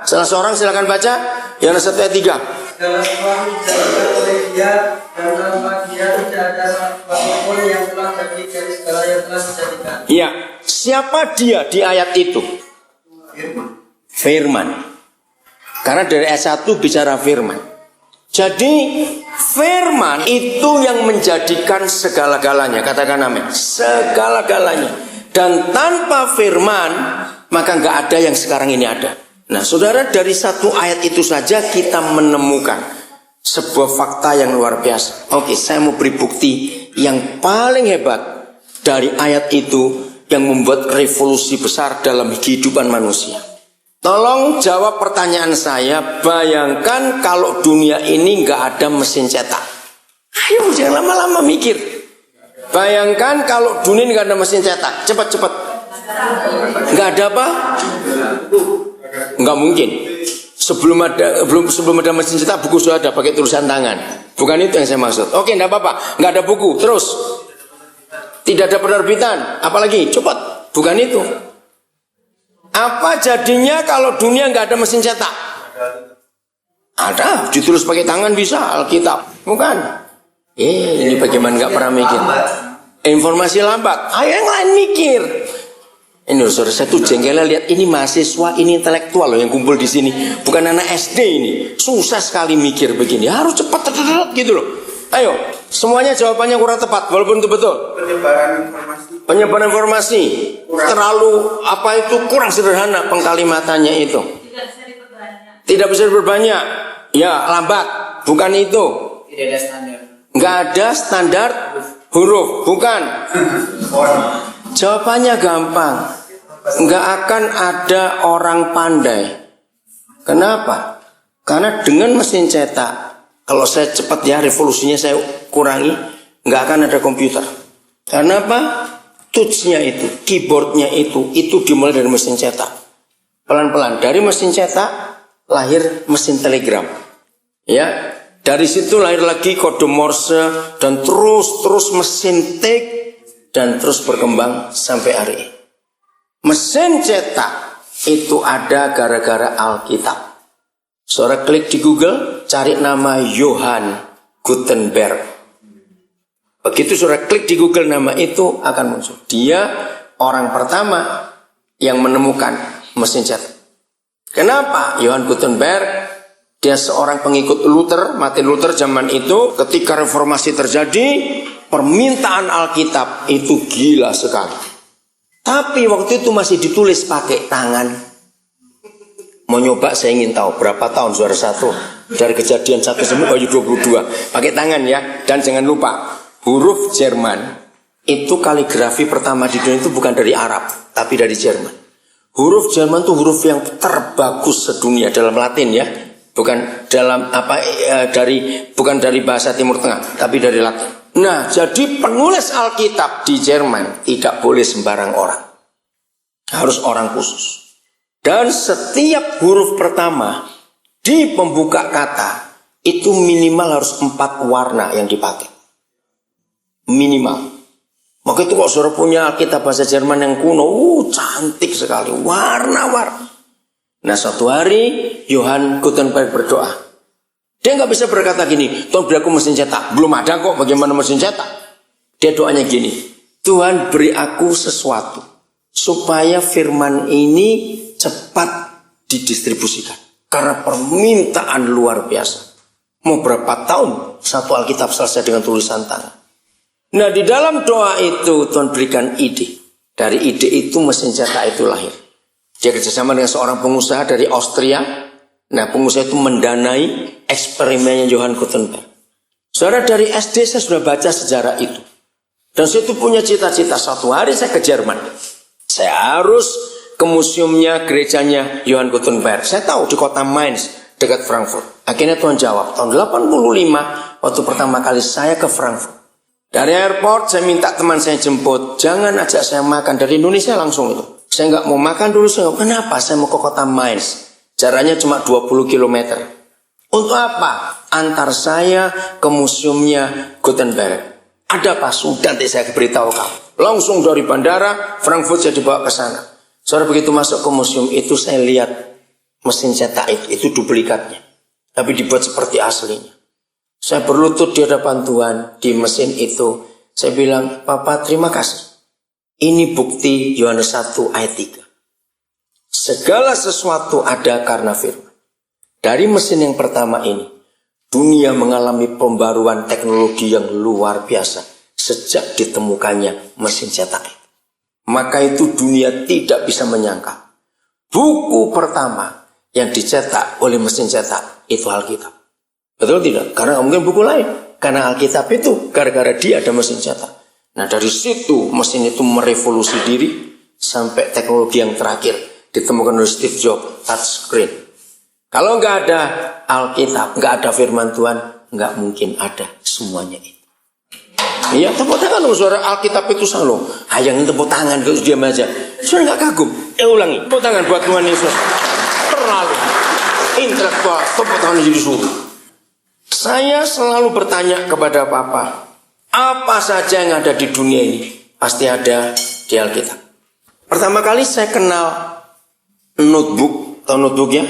Salah seorang silakan baca. Yohanes 1 ayat 3. Segala sesuatu dijadikan oleh Dia, dan tanpa Dia tidak ada apapun yang telah jadi dari segala yang telah dijadikan. Iya, siapa Dia di ayat itu? Firman. Karena dari ayat 1 bicara firman. Jadi firman itu yang menjadikan segala-galanya. Katakan amin. Segala-galanya. Dan tanpa firman maka nggak ada yang sekarang ini ada. Nah saudara, dari satu ayat itu saja kita menemukan sebuah fakta yang luar biasa. Oke, saya mau beri bukti yang paling hebat dari ayat itu yang membuat revolusi besar dalam kehidupan manusia. Tolong jawab pertanyaan saya. Bayangkan kalau dunia ini nggak ada mesin cetak. Ayo jangan lama-lama mikir. Bayangkan kalau dunia ini nggak ada mesin cetak. Cepat-cepat. Nggak ada apa? Nggak mungkin. Sebelum ada mesin cetak, buku sudah ada pakai tulisan tangan. Bukan itu yang saya maksud. Oke, nggak apa-apa. Nggak ada buku. Terus tidak ada penerbitan. Apalagi? Cepat. Bukan itu. Apa jadinya kalau dunia nggak ada mesin cetak? Ada, ditulis pakai tangan bisa, Alkitab. Bukan. Ini bagaimana nggak pernah mikir? Informasi lambat. Ayo yang lain mikir. Ini saudara, saya tuh jengkelnya lihat ini mahasiswa, ini intelektual loh yang kumpul di sini. Bukan anak SD ini. Susah sekali mikir begini. Harus cepat gitu loh. Ayo, semuanya jawabannya kurang tepat, walaupun itu betul. Penyebaran informasi terlalu apa itu kurang sederhana pengkalimatannya itu. Tidak bisa diperbanyak. Ya, lambat. Bukan itu. Tidak ada standar. Nggak ada standar huruf. Bukan. Jawabannya gampang. Nggak akan ada orang pandai. Kenapa? Karena dengan mesin cetak, kalau saya cepat ya revolusinya saya kurangi, nggak akan ada komputer. Karena apa? Touch-nya itu, keyboardnya itu dimulai dari mesin cetak. Pelan-pelan dari mesin cetak lahir mesin telegram. Ya, dari situ lahir lagi kode Morse dan terus mesin tik dan terus berkembang sampai hari ini. Mesin cetak itu ada gara-gara Alkitab. Saudara klik di Google, cari nama Johann Gutenberg. Begitu saudara klik di Google nama itu akan muncul. Dia orang pertama yang menemukan mesin cetak. Kenapa? Johann Gutenberg, dia seorang pengikut Luther, Martin Luther zaman itu. Ketika reformasi terjadi, permintaan Alkitab itu gila sekali. Tapi waktu itu masih ditulis pakai tangan. Mau nyoba, saya ingin tahu berapa tahun saudara satu dari kejadian 1 sampai 22 pakai tangan ya. Dan jangan lupa huruf Jerman itu kaligrafi pertama di dunia itu bukan dari Arab tapi dari Jerman. Huruf Jerman itu huruf yang terbagus sedunia dalam Latin ya, bukan dalam bukan dari bahasa Timur Tengah tapi dari Latin. Nah, jadi penulis Alkitab di Jerman tidak boleh sembarang orang, harus orang khusus. Dan setiap huruf pertama di pembuka kata itu minimal harus 4 warna yang dipakai. Minimal. Maka itu kalau saudara punya Alkitab bahasa Jerman yang kuno, cantik sekali, warna-warna. Nah, suatu hari Johann Gutenberg berdoa. Dia nggak bisa berkata gini, Tuhan beri aku mesin cetak. Belum ada kok, bagaimana mesin cetak? Dia doanya gini, Tuhan beri aku sesuatu supaya firman ini cepat didistribusikan. Karena permintaan luar biasa. Mau berapa tahun satu Alkitab selesai dengan tulisan tangan. Nah, di dalam doa itu Tuhan berikan ide. Dari ide itu mesin cetak itu lahir. Dia kerjasama dengan seorang pengusaha dari Austria. Nah, pengusaha itu mendanai eksperimennya Johann Gutenberg. Saudara, dari SD saya sudah baca sejarah itu. Dan saya itu punya cita-cita. Suatu hari saya ke Jerman. Saya harus ke museumnya, gerejanya Johann Gutenberg. Saya tahu di kota Mainz, dekat Frankfurt. Akhirnya Tuhan jawab. Tahun 85, waktu pertama kali saya ke Frankfurt. Dari airport, saya minta teman saya jemput. Jangan ajak saya makan. Dari Indonesia langsung itu. Saya nggak mau makan dulu. Kenapa? Saya mau ke kota Mainz. Jaraknya cuma 20 km. Untuk apa? Antar saya ke museumnya Gutenberg. Ada apa? Sudah nanti saya beritahu kamu. Langsung dari bandara Frankfurt saya dibawa ke sana. Saudara, begitu masuk ke museum itu saya lihat mesin cetak itu duplikatnya, tapi dibuat seperti aslinya. Saya berlutut di hadapan Tuhan di mesin itu. Saya bilang, Papa terima kasih. Ini bukti Yohanes 1 ayat 3. Segala sesuatu ada karena firman. Dari mesin yang pertama ini, dunia mengalami pembaruan teknologi yang luar biasa sejak ditemukannya mesin cetak itu. Maka itu dunia tidak bisa menyangka. Buku pertama yang dicetak oleh mesin cetak itu Alkitab. Betul tidak? Karena mungkin buku lain. Karena Alkitab itu gara-gara dia ada mesin cetak. Nah dari situ mesin itu merevolusi diri sampai teknologi yang terakhir ditemukan oleh Steve Jobs, touchscreen. Kalau nggak ada Alkitab, nggak ada firman Tuhan, nggak mungkin ada semuanya itu. Iya, tepuk tangan loh, suara Alkitab itu selalu. Yang tepuk tangan, terus diam aja. Suara nggak kagum. Ulangi, tepuk tangan buat Tuhan Yesus. Terlalu intelektual, tepuk tangan jadi suruh. Saya selalu bertanya kepada Papa, apa saja yang ada di dunia ini pasti ada di Alkitab. Pertama kali saya kenal notebook, atau notebooknya,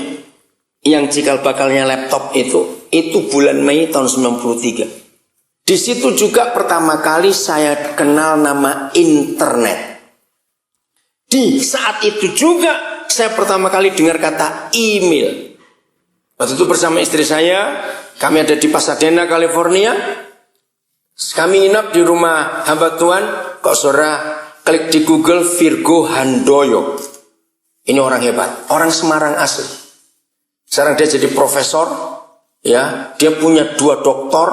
yang cikal bakalnya laptop itu bulan Mei tahun 93. Di situ juga pertama kali saya kenal nama internet. Di saat itu juga saya pertama kali dengar kata email. Waktu itu bersama istri saya, kami ada di Pasadena, California. Kami nginap di rumah hamba Tuhan. Kok saudara klik di Google Virgo Handoyo. Ini orang hebat, orang Semarang asli. Sekarang dia jadi profesor, ya. Dia punya 2 doktor,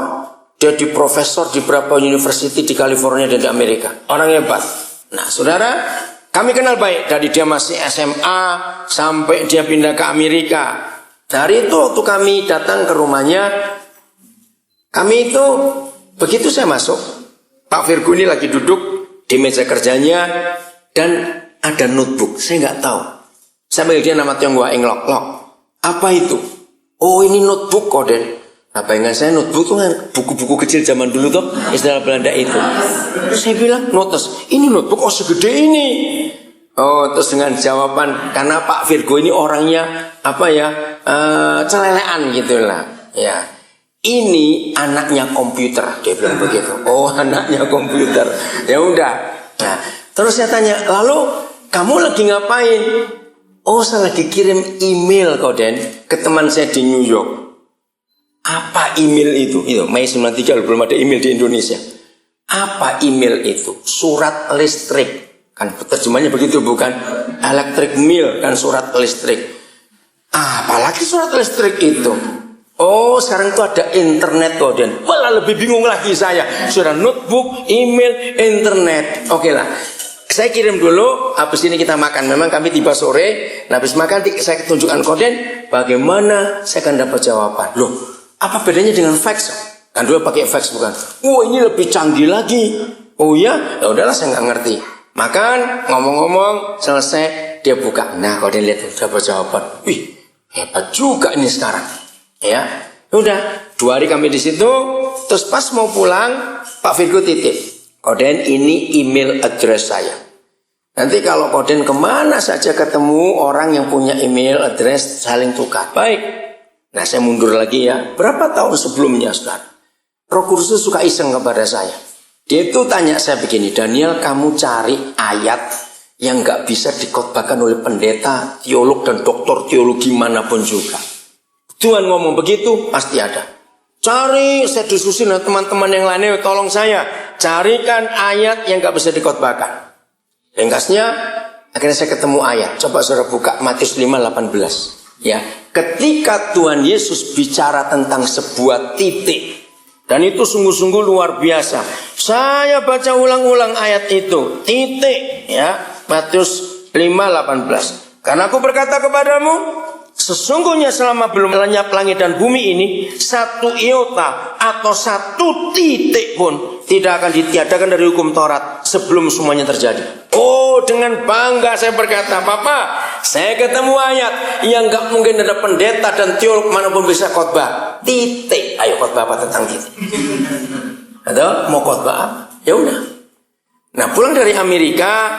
dia di profesor di beberapa university di California dan di Amerika. Orang hebat. Nah, saudara, kami kenal baik dari dia masih SMA sampai dia pindah ke Amerika. Dari itu waktu kami datang ke rumahnya, kami itu begitu saya masuk, Pak Virgo ini lagi duduk di meja kerjanya dan ada notebook. Saya nggak tahu. Saya panggil dia nama Tionghoa Englok. Lok, apa itu? Oh ini notebook Koden. Nah bayangan saya notebook itu kan buku-buku kecil zaman dulu tuh istilah Belanda itu. Saya bilang notes, ini notebook oh segede ini. Oh terus dengan jawaban karena Pak Virgo ini orangnya apa ya celelean gitulah. Ya ini anaknya komputer dia bilang begitu. Oh anaknya komputer. Ya udah. Nah terus saya tanya lalu kamu lagi ngapain? Oh saya lagi kirim email Koden ke teman saya di New York. Apa email itu? Itu Mei 93 belum ada email di Indonesia. Apa email itu? Surat listrik. Kan terjemahnya begitu bukan? Electric mail kan surat listrik. Apalagi surat listrik itu? Oh sekarang itu ada internet Koden. Malah lebih bingung lagi saya. Sudah notebook, email, internet. Oke lah. Saya kirim dulu, habis ini kita makan. Memang kami tiba sore, nah habis makan saya tunjukkan Koden, bagaimana saya akan dapat jawaban. Loh, apa bedanya dengan fax? Kan dulu pakai fax bukan? Oh ini lebih canggih lagi. Oh ya, ya udahlah saya nggak ngerti. Makan, ngomong-ngomong, selesai dia buka. Nah Koden lihat dapat jawaban. Wih, hebat juga ini sekarang. Ya, udah 2 hari kami di situ. Terus pas mau pulang, Pak Virgo titip. Koden ini email address saya. Nanti kalau Koden kemana saja ketemu orang yang punya email address saling tukar. Baik. Nah saya mundur lagi ya. Berapa tahun sebelumnya sekarang? Roh Kudus itu suka iseng kepada saya. Dia itu tanya saya begini. Daniel kamu cari ayat yang gak bisa dikhotbahkan oleh pendeta, teolog dan doktor teologi manapun juga. Tuhan ngomong begitu pasti ada. Cari, saya diskusi dengan teman-teman yang lainnya. Tolong saya carikan ayat yang gak bisa dikhotbahkan. Ringkasnya, akhirnya saya ketemu ayat. Coba saudara buka Matius 5:18. Ya, ketika Tuhan Yesus bicara tentang sebuah titik, dan itu sungguh-sungguh luar biasa. Saya baca ulang-ulang ayat itu. Titik, ya, Matius 5:18. Karena aku berkata kepadamu, sesungguhnya selama belum lenyap langit dan bumi ini, 1 iota atau 1 titik pun tidak akan ditiadakan dari hukum Taurat sebelum semuanya terjadi. Oh dengan bangga saya berkata, Papa saya ketemu ayat yang gak mungkin ada pendeta dan teolog manapun bisa khotbah. Titik. Ayo khotbah apa tentang titik? Atau mau khotbah apa? Ya udah. Nah pulang dari Amerika,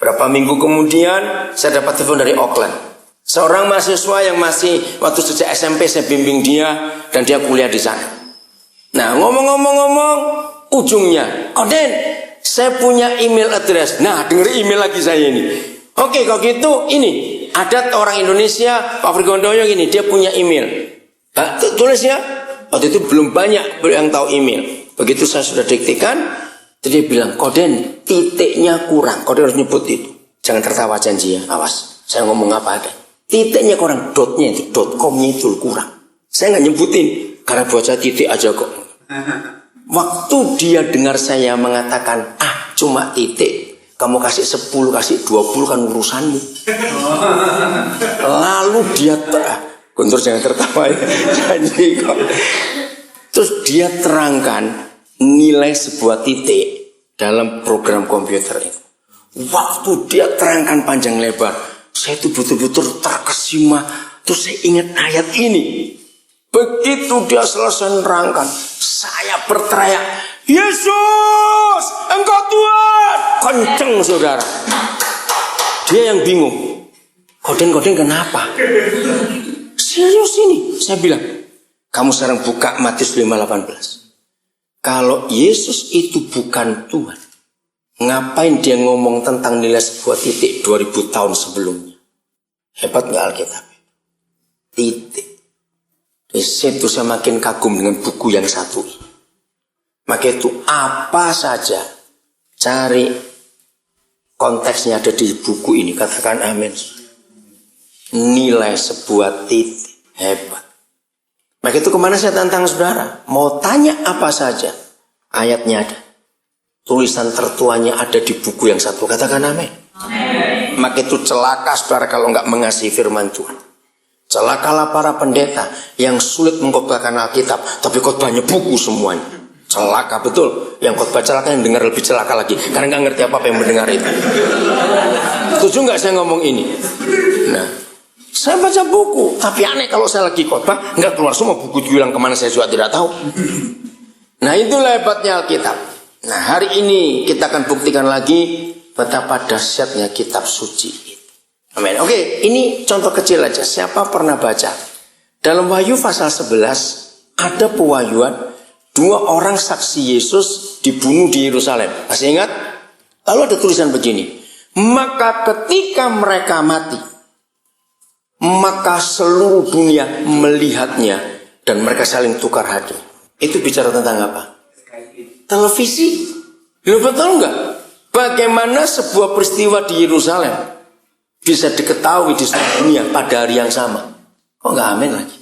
berapa minggu kemudian saya dapat telepon dari Auckland. Seorang mahasiswa yang masih waktu sejak SMP saya bimbing dia dan dia kuliah di sana. Nah, ngomong-ngomong ujungnya, Koden, saya punya email address. Nah, denger email lagi saya ini. Oke, kalau gitu ini ada orang Indonesia, Pak Frigondoyo gini, dia punya email. Nah, tulis ya. Waktu itu belum banyak yang tahu email. Begitu saya sudah diktikan, dia bilang, Koden, titiknya kurang. Koden harus nyebut itu. Jangan tertawa janji ya, awas. Saya ngomong apa ada. Titiknya kurang, dotnya itu, .com-nya itu kurang. Saya nggak nyebutin, karena buat saya titik aja kok. Waktu dia dengar saya mengatakan, cuma titik, kamu kasih 10, kasih 20 kan urusanmu. Lalu dia Guntur jangan tertawa ya. Janji kok. Terus dia terangkan nilai sebuah titik dalam program komputer itu. Waktu dia terangkan panjang lebar, saya itu betul-betul terkesima. Terus saya ingat ayat ini. Begitu dia selesai nerangkan, saya berteriak, Yesus, Engkau Tuhan. Kenceng saudara. Dia yang bingung. Koden kenapa? Serius ini, saya bilang. Kamu sekarang buka Matius 5:18. Kalau Yesus itu bukan Tuhan, ngapain dia ngomong tentang nilai sebuah titik 2000 tahun sebelumnya? Hebat gak Alkitab? Titik. Di situ saya makin kagum dengan buku yang satu. Maka itu apa saja cari konteksnya ada di buku ini. Katakan amin. Nilai sebuah titik. Hebat. Maka itu kemana saya tantang saudara? Mau tanya apa saja, ayatnya ada. Tulisan tertuanya ada di buku yang satu. Katakan amin. Maka itu celaka saudara kalau nggak mengasihi firman Tuhan. Celakalah para pendeta yang sulit mengkhotbahkan Alkitab, tapi khotbahnya buku semuanya. Celaka betul. Yang khotbah celaka, yang dengar lebih celaka lagi, karena nggak ngerti apa yang mendengar itu. Setuju nggak saya ngomong ini? Nah, saya baca buku, tapi aneh kalau saya lagi khotbah nggak keluar semua buku, hilang kemana saya juga tidak tahu. Nah, itulah hebatnya Alkitab. Nah, hari ini kita akan buktikan lagi betapa dahsyatnya kitab suci itu. Amin. Oke, ini contoh kecil aja. Siapa pernah baca? Dalam Wahyu pasal 11 ada pewahyuan 2 orang saksi Yesus dibunuh di Yerusalem. Masih ingat? Lalu ada tulisan begini. Maka ketika mereka mati, maka seluruh dunia melihatnya dan mereka saling tukar hati. Itu bicara tentang apa? Televisi. Betul enggak? Bagaimana sebuah peristiwa di Yerusalem bisa diketahui di seluruh dunia pada hari yang sama? Kok enggak amin lagi?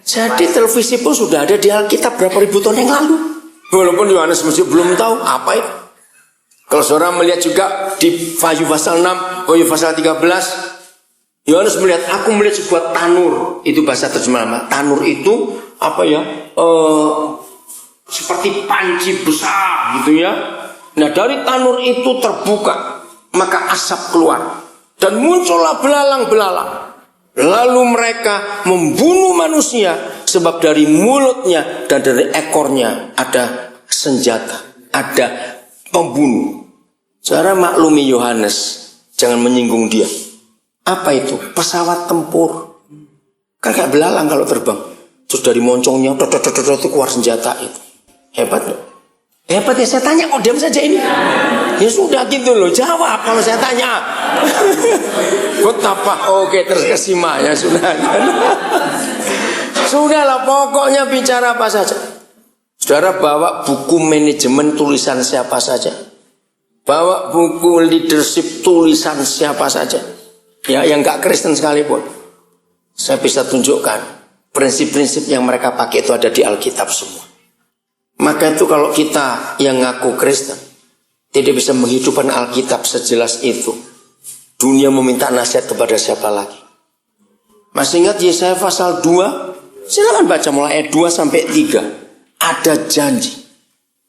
Jadi televisi pun sudah ada di Alkitab berapa ribu tahun yang lalu. Walaupun Yohanes masih belum tahu apa itu. Kalau saudara melihat juga di Wahyu pasal 6, Wahyu pasal 13, Yohanes melihat, aku melihat sebuah tanur. Itu bahasa terjemahan. Tanur itu apa ya? Seperti panci besar gitu ya. Nah, dari tanur itu terbuka, maka asap keluar dan muncullah belalang-belalang. Lalu mereka membunuh manusia sebab dari mulutnya dan dari ekornya ada senjata, ada pembunuh. Cara maklumi Yohanes, jangan menyinggung dia. Apa itu? Pesawat tempur. Kan kayak belalang kalau terbang. Terus dari moncongnya itu keluar senjata itu. Hebat loh. Hebat ya, saya tanya kok diam saja ini. Ya sudah gitu loh, jawab kalau saya tanya. Betapa oke terkesima ya sudah. Sudahlah, pokoknya bicara apa saja. Saudara bawa buku manajemen tulisan siapa saja. Bawa buku leadership tulisan siapa saja. Ya, yang gak Kristen sekalipun. Saya bisa tunjukkan prinsip-prinsip yang mereka pakai itu ada di Alkitab semua. Maka itu kalau kita yang ngaku Kristen tidak bisa menghidupkan Alkitab sejelas itu, dunia meminta nasihat kepada siapa lagi? Masih ingat Yesaya pasal 2? Silakan baca mulai ayat 2 sampai 3. Ada janji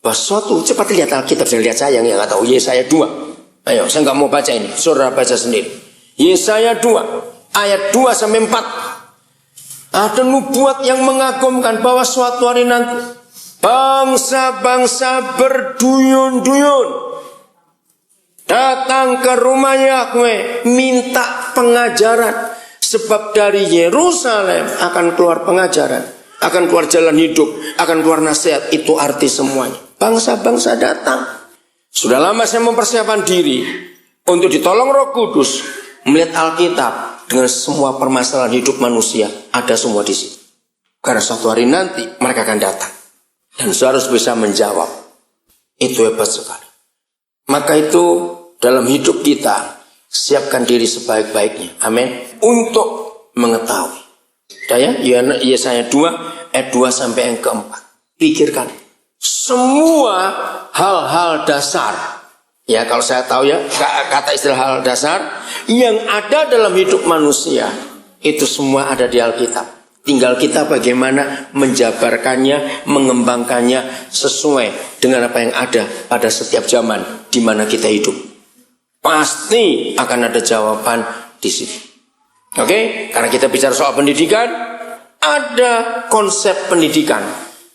bahwa suatu, cepat lihat Alkitab, jangan lihat saya yang nggak tahu. Yesaya 2. Ayo, saya nggak mau baca ini, saudara baca sendiri. Yesaya 2 ayat 2 sampai 4. Ada nubuat yang mengagumkan bahwa suatu hari nanti bangsa-bangsa berduyun-duyun datang ke rumah Yahweh minta pengajaran Sebab dari Yerusalem akan keluar pengajaran, akan keluar jalan hidup, akan keluar nasihat. Itu arti semuanya. Bangsa-bangsa datang. Sudah lama saya mempersiapkan diri untuk ditolong Roh Kudus melihat Alkitab dengan semua permasalahan hidup manusia. Ada semua di situ. Karena suatu hari nanti mereka akan datang. Dan saya harus bisa menjawab. Itu hebat sekali. Maka itu dalam hidup kita, siapkan diri sebaik-baiknya. Amin. Untuk mengetahui. Yesaya 2 ayat 2 sampai yang keempat. Pikirkan. Semua hal-hal dasar. Ya kalau saya tahu ya, kata istilah hal dasar. Yang ada dalam hidup manusia. Itu semua ada di Alkitab. Tinggal kita bagaimana menjabarkannya, mengembangkannya sesuai dengan apa yang ada pada setiap zaman di mana kita hidup. Pasti akan ada jawaban di sini. Oke? Karena kita bicara soal pendidikan, ada konsep pendidikan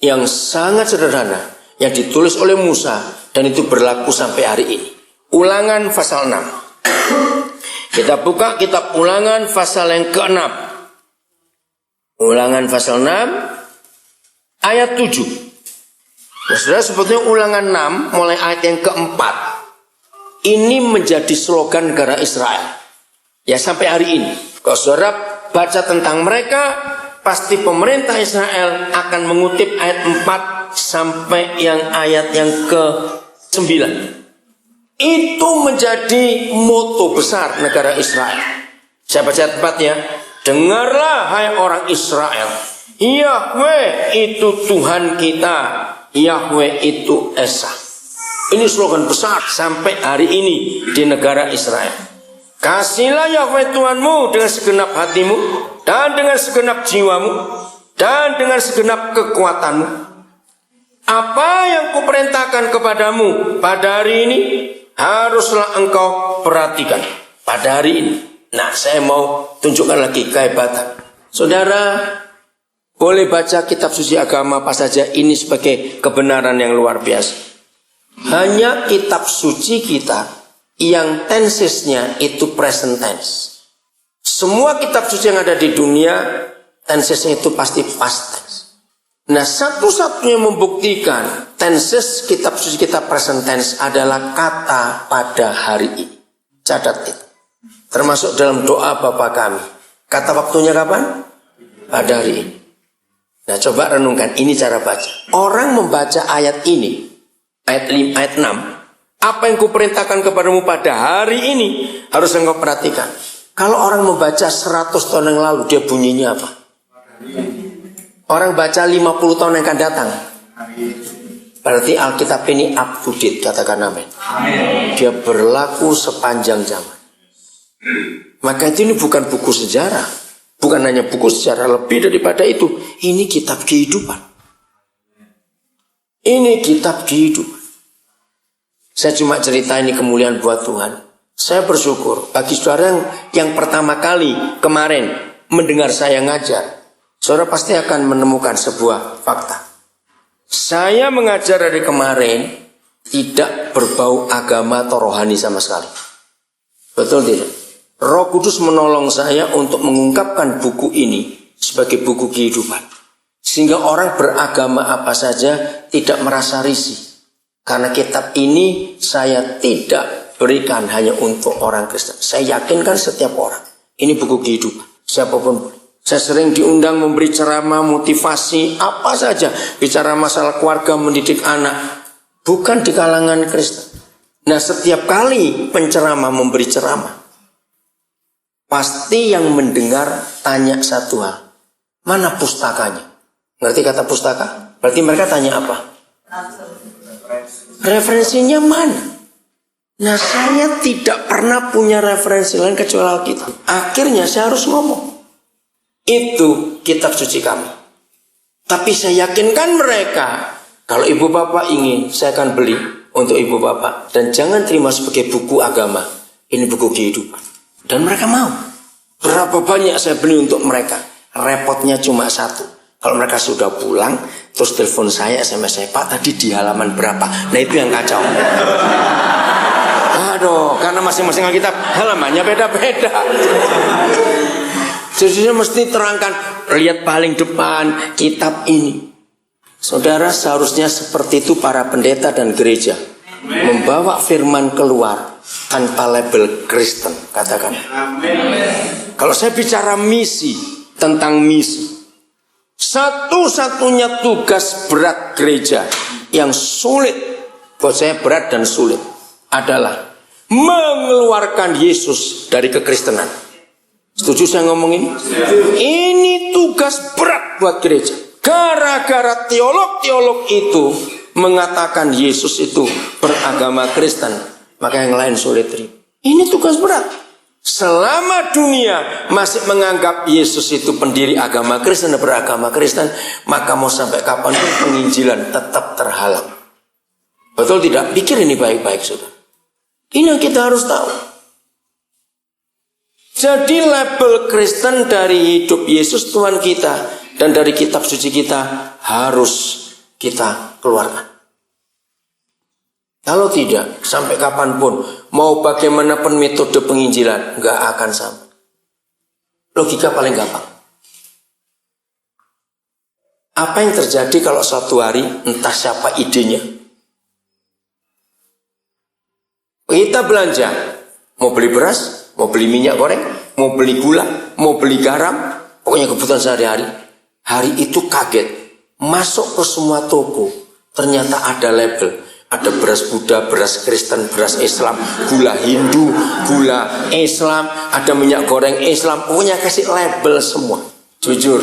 yang sangat sederhana yang ditulis oleh Musa dan itu berlaku sampai hari ini. Ulangan pasal 6. Kita buka kitab Ulangan pasal yang ke-6. Ulangan pasal 6 ayat 7. Nah, saudara, sebetulnya Ulangan 6 mulai ayat yang keempat ini menjadi slogan negara Israel. Ya sampai hari ini. Kalau saudara baca tentang mereka, pasti pemerintah Israel akan mengutip ayat 4 sampai yang ayat yang ke-9. Itu menjadi moto besar negara Israel. Saya baca tempatnya. Dengarlah hai orang Israel, Yahweh itu Tuhan kita, Yahweh itu Esa. Ini slogan besar sampai hari ini di negara Israel. Kasihlah Yahweh Tuhanmu dengan segenap hatimu, dan dengan segenap jiwamu, dan dengan segenap kekuatanmu. Apa yang kuperintahkan kepadamu pada hari ini, haruslah engkau perhatikan pada hari ini. Nah, saya mau tunjukkan lagi kehebatan. Saudara, boleh baca kitab suci agama apa saja, ini sebagai kebenaran yang luar biasa. Hanya kitab suci kita yang tensesnya itu present tense. Semua kitab suci yang ada di dunia, tensesnya itu pasti past tense. Nah, satu-satunya membuktikan tenses kitab suci kita present tense adalah kata pada hari ini. Catat itu. Termasuk dalam doa Bapa kami. Kata waktunya kapan? Pada hari ini. Nah, coba renungkan. Ini cara baca. Orang membaca ayat ini, ayat 6. Apa yang kuperintahkan kepadamu pada hari ini, harus engkau perhatikan. Kalau orang membaca 100 tahun yang lalu, dia bunyinya apa? Orang baca 50 tahun yang akan datang. Berarti Alkitab ini up to date. Katakan amin. Dia berlaku sepanjang zaman. Maka ini bukan buku sejarah. Bukan hanya buku sejarah, lebih daripada itu. Ini kitab kehidupan. Ini kitab kehidupan. Saya cuma cerita ini kemuliaan buat Tuhan. Saya bersyukur bagi saudara yang pertama kali kemarin mendengar saya ngajar. Saudara pasti akan menemukan sebuah fakta. Saya mengajar dari kemarin tidak berbau agama atau rohani sama sekali. Betul tidak? Roh Kudus menolong saya untuk mengungkapkan buku ini sebagai buku kehidupan. Sehingga orang beragama apa saja tidak merasa risih. Karena kitab ini saya tidak berikan hanya untuk orang Kristen. Saya yakinkan setiap orang. Ini buku kehidupan. Siapapun boleh. Saya sering diundang memberi ceramah, motivasi, apa saja. Bicara masalah keluarga, mendidik anak. Bukan di kalangan Kristen. Nah, setiap kali penceramah memberi ceramah, pasti yang mendengar tanya satu hal. Mana pustakanya? Ngerti kata pustaka? Berarti mereka tanya apa? Referensinya mana? Nah, saya tidak pernah punya referensi lain kecuali Alkitab. Akhirnya saya harus ngomong. Itu kitab suci kami. Tapi saya yakinkan mereka, kalau ibu bapak ingin, saya akan beli untuk ibu bapak. Dan jangan terima sebagai buku agama. Ini buku kehidupan. Dan mereka mau. Berapa banyak saya beli untuk mereka. Repotnya cuma satu. Kalau mereka sudah pulang, terus telepon saya, SMS saya, Pak tadi di halaman berapa? Nah itu yang kacau. Aduh, karena masing-masing Alkitab halamannya beda-beda. Jadi mesti terangkan, lihat paling depan kitab ini. Saudara, seharusnya seperti itu para pendeta dan gereja. Membawa firman keluar tanpa label Kristen, katakan. Kalau saya bicara misi, tentang misi, satu-satunya tugas berat gereja yang sulit, buat saya berat dan sulit, adalah mengeluarkan Yesus dari kekristenan. Setuju saya ngomong ini? Ini tugas berat buat gereja. Gara-gara teolog-teolog itu mengatakan Yesus itu beragama Kristen, maka yang lain sulit terima. Ini tugas berat. Selama dunia masih menganggap Yesus itu pendiri agama Kristen dan beragama Kristen, maka mau sampai kapanpun penginjilan tetap terhalang. Betul tidak? Pikir ini baik-baik, saudara. Ini yang kita harus tahu. Jadi label Kristen dari hidup Yesus Tuhan kita dan dari kitab suci kita harus kita keluarkan. Kalau tidak, sampai kapanpun, mau bagaimanapun metode penginjilan, nggak akan sampai. Logika paling gampang. Apa yang terjadi kalau suatu hari, entah siapa idenya, kita belanja, mau beli beras, mau beli minyak goreng, mau beli gula, mau beli garam, pokoknya kebutuhan sehari-hari. Hari itu kaget, masuk ke semua toko, ternyata ada label. Ada beras Buddha, beras Kristen, beras Islam, gula Hindu, gula Islam, ada minyak goreng Islam, pokoknya kasih label semua. Jujur,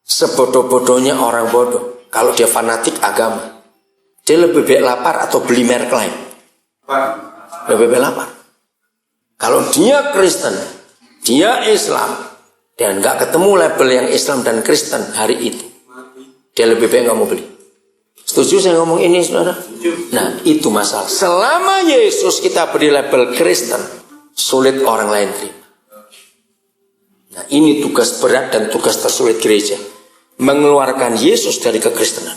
sebodoh-bodohnya orang bodoh, kalau dia fanatik agama, dia lebih baik lapar atau beli merek lain. Lebih baik lapar. Kalau dia Kristen, dia Islam, dan nggak ketemu label yang Islam dan Kristen hari itu, dia lebih baik nggak mau beli. Setuju saya ngomong ini, saudara? Nah, itu masalah. Selama Yesus kita beri label Kristen, sulit orang lain terima. Nah, ini tugas berat dan tugas tersulit gereja. Mengeluarkan Yesus dari kekristenan.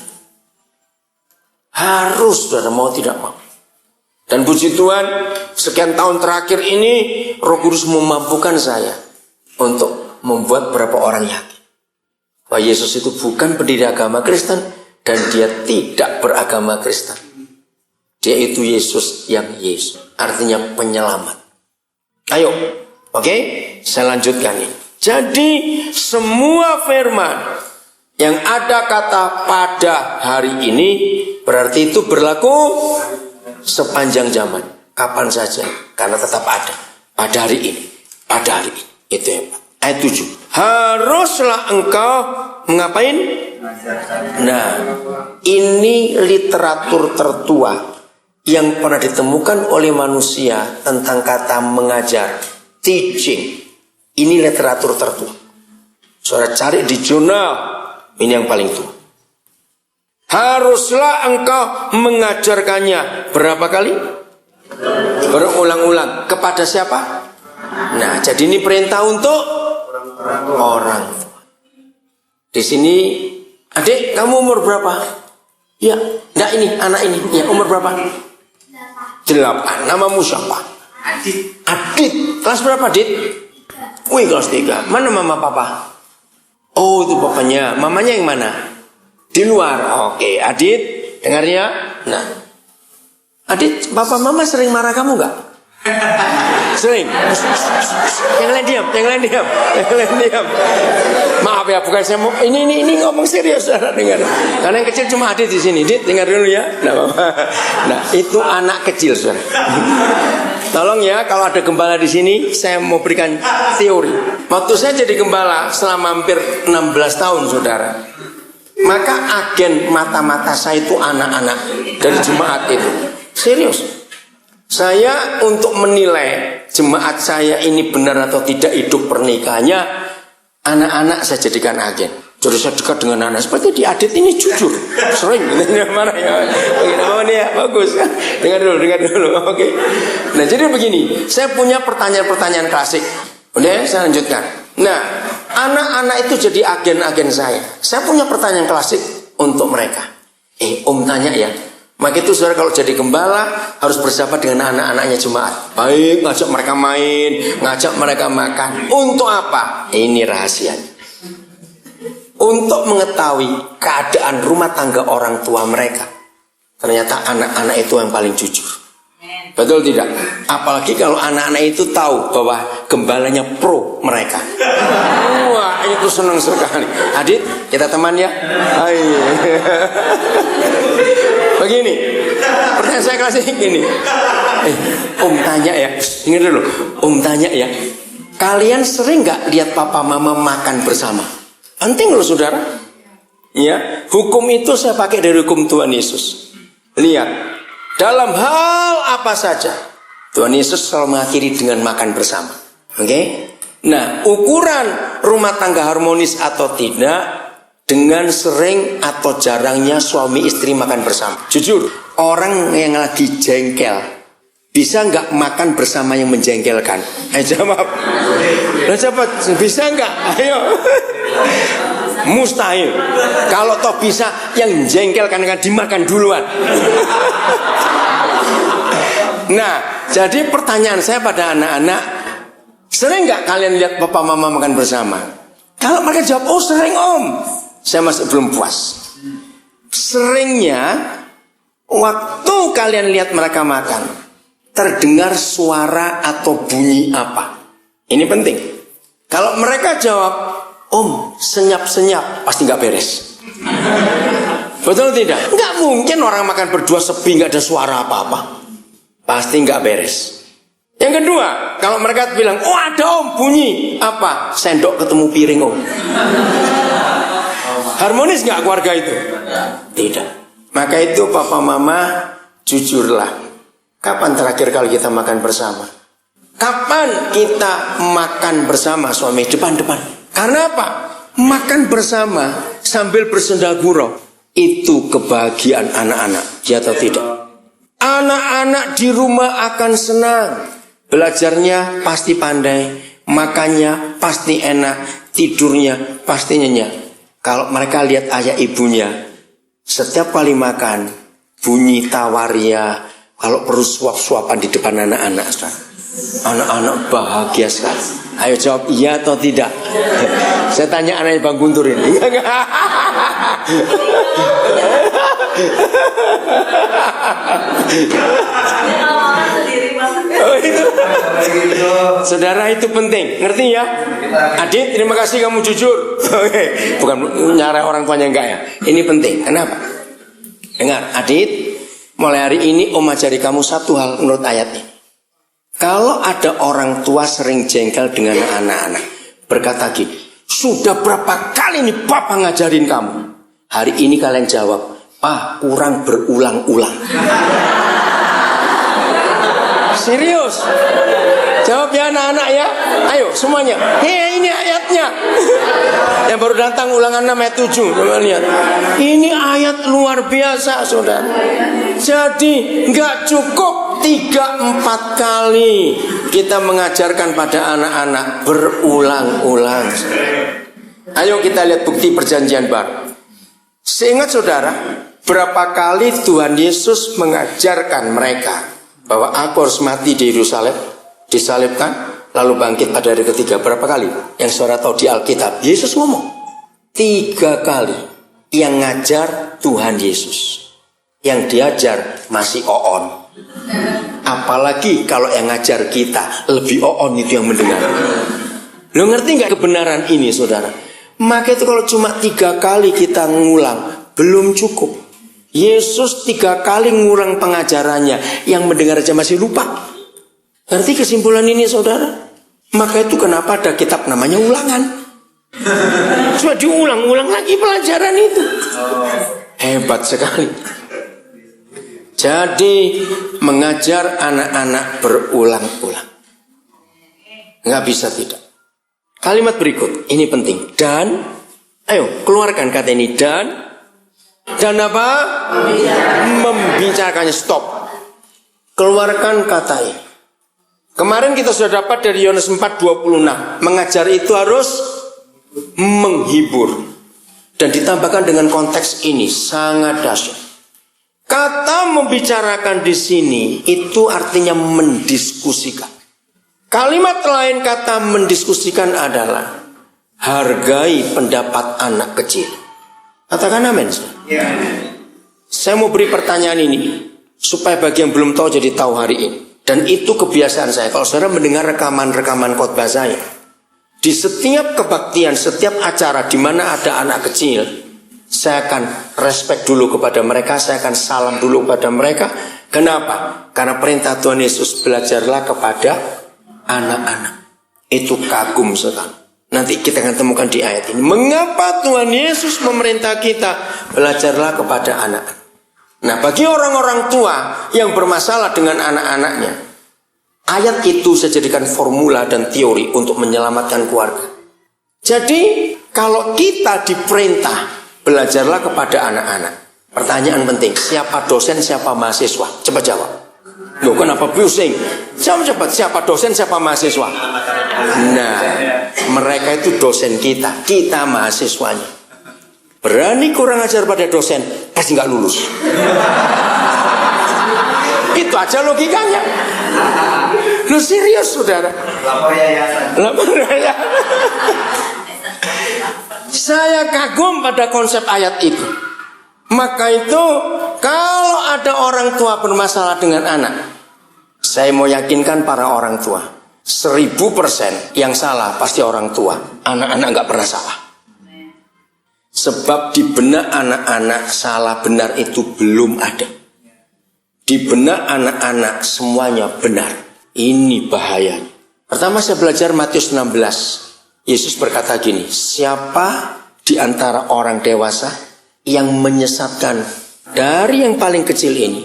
Harus, saudara, mau tidak mau. Dan puji Tuhan, sekian tahun terakhir ini, Roh Kudus memampukan saya untuk membuat beberapa orang yakin bahwa Yesus itu bukan pendiri agama Kristen, dan dia tidak beragama Kristen. Dia itu Yesus yang Yesus, artinya penyelamat. Ayo, oke, saya lanjutkan ini. Jadi semua firman yang ada kata pada hari ini, berarti itu berlaku sepanjang zaman, kapan saja, karena tetap ada. Pada hari ini, pada hari ini. Itu yang ayat 7. Haruslah engkau mengapain? Nah, ini literatur tertua yang pernah ditemukan oleh manusia tentang kata mengajar, teaching. Ini literatur tertua. Saudara cari di jurnal, ini yang paling tua. Haruslah engkau mengajarkannya berapa kali? Berulang-ulang. Kepada siapa? Nah, jadi ini perintah untuk orang tua. Di sini, adik, kamu umur berapa? Ya, enggak ini, anak ini. Ya, umur berapa? 8. Namamu siapa? Adit. Adit. Kelas berapa, Adit? Wih, kelas 3. Mana mama papa? Oh, itu papanya. Mamanya yang mana? Di luar. Oke, Adit, dengar ya. Nah, Adit, papa mama sering marah kamu enggak? Sering. Yang lain diam, yang lain diam, yang lain diam. Maaf ya, bukan saya mau. Ini ngomong serius, saudara, dengar. Karena yang kecil cuma Adit di sini. Dit, dengar dulu ya. Nah, itu anak kecil, saudara. Tolong ya, kalau ada gembala di sini, saya mau berikan teori. Waktu saya jadi gembala selama hampir 16 tahun, saudara. Maka agen mata-mata saya itu anak-anak dari jemaat itu. Serius. Saya untuk menilai jemaat saya ini benar atau tidak hidup pernikahannya, anak-anak saya jadikan agen. Jadi saya dekat dengan anak. Seperti di Adit ini jujur, sering marah ya. Oh ini ya bagus. Dengar dulu. Oke. Nah jadi begini, saya punya pertanyaan-pertanyaan klasik. Udah, saya lanjutkan. Nah, anak-anak itu jadi agen-agen saya. Saya punya pertanyaan klasik untuk mereka. Om tanya ya, Maka itu saudara kalau jadi gembala harus bersahabat dengan anak-anaknya jemaat. Baik, ngajak mereka main, ngajak mereka makan. Untuk apa? Ini rahasianya. Untuk mengetahui keadaan rumah tangga orang tua mereka. Ternyata anak-anak itu yang paling jujur. Betul tidak? Apalagi kalau anak-anak itu tahu bahwa gembalanya pro mereka. Wah, itu senang sekali. Adit, kita teman ya. Hai. Begini, pertanyaan saya kelas gini. Om tanya ya, ingat dulu. Om tanya ya, kalian sering nggak lihat papa mama makan bersama? Penting loh saudara. Ya, hukum itu saya pakai dari hukum Tuhan Yesus. Lihat, dalam hal apa saja Tuhan Yesus selalu mengakhiri dengan makan bersama. Oke? Nah, ukuran rumah tangga harmonis atau tidak dengan sering atau jarangnya suami istri makan bersama. Jujur, orang yang lagi jengkel bisa nggak makan bersama yang menjengkelkan? Jawab. Cepat, bisa nggak? Ayo. Mustahil. Kalau toh bisa, yang jengkelkan akan dimakan duluan. Nah, jadi pertanyaan saya pada anak-anak, sering nggak kalian lihat papa mama makan bersama? Kalau mereka jawab, oh sering om, saya masih belum puas. Seringnya, waktu kalian lihat mereka makan, terdengar suara atau bunyi apa? Ini penting. Kalau mereka jawab, om senyap-senyap, pasti nggak beres. Betul tidak? Nggak mungkin orang makan berdua sepi nggak ada suara apa-apa. Pasti nggak beres. Yang kedua, kalau mereka bilang, oh ada om bunyi apa? Sendok ketemu piring om. Harmonis nggak keluarga itu? Tidak. Maka itu papa mama jujurlah. Kapan terakhir kali kita makan bersama? Kapan kita makan bersama suami depan-depan? Karena apa? Makan bersama sambil bersenda gurau itu kebahagiaan anak-anak. Ya atau tidak? Anak-anak di rumah akan senang. Belajarnya pasti pandai, makannya pasti enak, tidurnya pasti nyenyak. Kalau mereka lihat ayah ibunya, setiap kali makan bunyi tawaria, kalau perlu suap-suapan di depan anak-anak, anak-anak bahagia sekali. Ayo jawab iya atau tidak. Saya tanya anaknya Bang Guntur ini. Oh, itu. Saudara itu penting, ngerti ya? Adit, terima kasih kamu jujur. Bukan nyara orang tuanya enggak ya. Ini penting. Kenapa? Dengar, Adit, mulai hari ini Om ajari kamu satu hal menurut ayat ini. Kalau ada orang tua sering jengkel dengan anak-anak, berkata gini, sudah berapa kali nih Papa ngajarin kamu? Hari ini kalian jawab, Pak, kurang berulang-ulang. Serius? Jawab ya anak-anak ya. Ayo semuanya. Hei, ini ayatnya. Yang baru datang ulangan 6 ayat 7. Coba lihat. Ini ayat luar biasa, saudara. Jadi nggak cukup 3-4 kali kita mengajarkan pada anak-anak berulang-ulang. Ayo kita lihat bukti perjanjian baru. Seingat saudara, berapa kali Tuhan Yesus mengajarkan mereka bahwa aku harus mati di Yerusalem, disalibkan, lalu bangkit pada hari ketiga. Berapa kali? Yang saudara tahu di Alkitab, Yesus ngomong 3 kali. Yang ngajar Tuhan Yesus, yang diajar masih oon. Apalagi kalau yang ngajar kita lebih oon itu yang mendengar. Lo ngerti nggak kebenaran ini saudara? Maka itu kalau cuma 3 kali kita ngulang belum cukup. Yesus 3 kali ngulang pengajarannya, yang mendengar aja masih lupa. Ngerti kesimpulan ini saudara? Maka itu kenapa ada kitab namanya ulangan. Sudah diulang-ulang lagi pelajaran itu. Hebat sekali. Jadi mengajar anak-anak berulang-ulang, nggak bisa tidak. Kalimat berikut ini penting. Dan, ayo keluarkan kata ini. Dan apa? Membicarakannya. Stop. Keluarkan kata ini. Kemarin kita sudah dapat dari Yohanes 4:26. Mengajar itu harus menghibur. Dan ditambahkan dengan konteks ini sangat dahsyat. Kata membicarakan di sini itu artinya mendiskusikan. Kalimat lain kata mendiskusikan adalah hargai pendapat anak kecil. Katakan amin. Saya mau beri pertanyaan ini supaya bagi yang belum tahu jadi tahu hari ini. Dan itu kebiasaan saya. Kalau saudara mendengar rekaman-rekaman khotbah saya, di setiap kebaktian, setiap acara di mana ada anak kecil, saya akan respect dulu kepada mereka, saya akan salam dulu kepada mereka. Kenapa? Karena perintah Tuhan Yesus, belajarlah kepada anak-anak. Itu kagum sekali. Nanti kita akan temukan di ayat ini. Mengapa Tuhan Yesus memerintah kita belajarlah kepada anak-anak. Nah, bagi orang-orang tua yang bermasalah dengan anak-anaknya, ayat itu saya jadikan formula dan teori untuk menyelamatkan keluarga. Jadi, kalau kita diperintah belajarlah kepada anak-anak, pertanyaan penting, siapa dosen, siapa mahasiswa? Coba jawab. Loh, kenapa pusing? Cepat, siapa dosen, siapa mahasiswa? Nah, mereka itu dosen kita, kita mahasiswanya. Berani kurang ajar pada dosen, pasti nggak lulus. Itu aja logikanya. Lu serius, saudara? Lapor yayasan. Saya kagum pada konsep ayat itu. Maka itu kalau ada orang tua bermasalah dengan anak, saya mau yakinkan para orang tua, 1000% yang salah pasti orang tua. Anak-anak gak pernah salah. Sebab di benak anak-anak salah benar itu belum ada. Di benak anak-anak semuanya benar. Ini bahayanya. Pertama saya belajar Matius 16. Yesus berkata gini, siapa di antara orang dewasa yang menyesatkan dari yang paling kecil ini,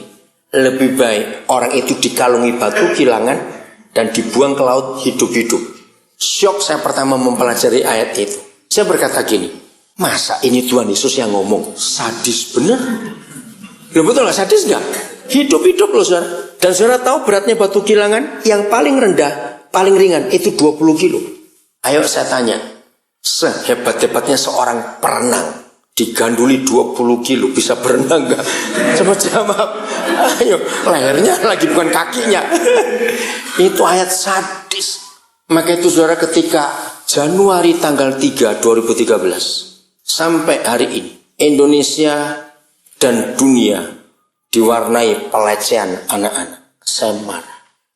lebih baik orang itu dikalungi batu kilangan dan dibuang ke laut hidup-hidup. Syok saya pertama mempelajari ayat itu. Saya berkata gini, masa ini Tuhan Yesus yang ngomong? Sadis bener. Loh, betul gak sadis gak? Hidup-hidup loh saudara. Dan saudara tahu beratnya batu kilangan yang paling rendah, paling ringan itu 20 kilo. Ayo saya tanya, sehebat-hebatnya seorang perenang diganduli 20 kilo bisa berenang gak? Coba jawab. Ayo, lehernya lagi bukan kakinya. Itu ayat sadis. Maka itu saudara, ketika Januari tanggal 3 2013 sampai hari ini Indonesia dan dunia diwarnai pelecehan anak-anak, saya marah.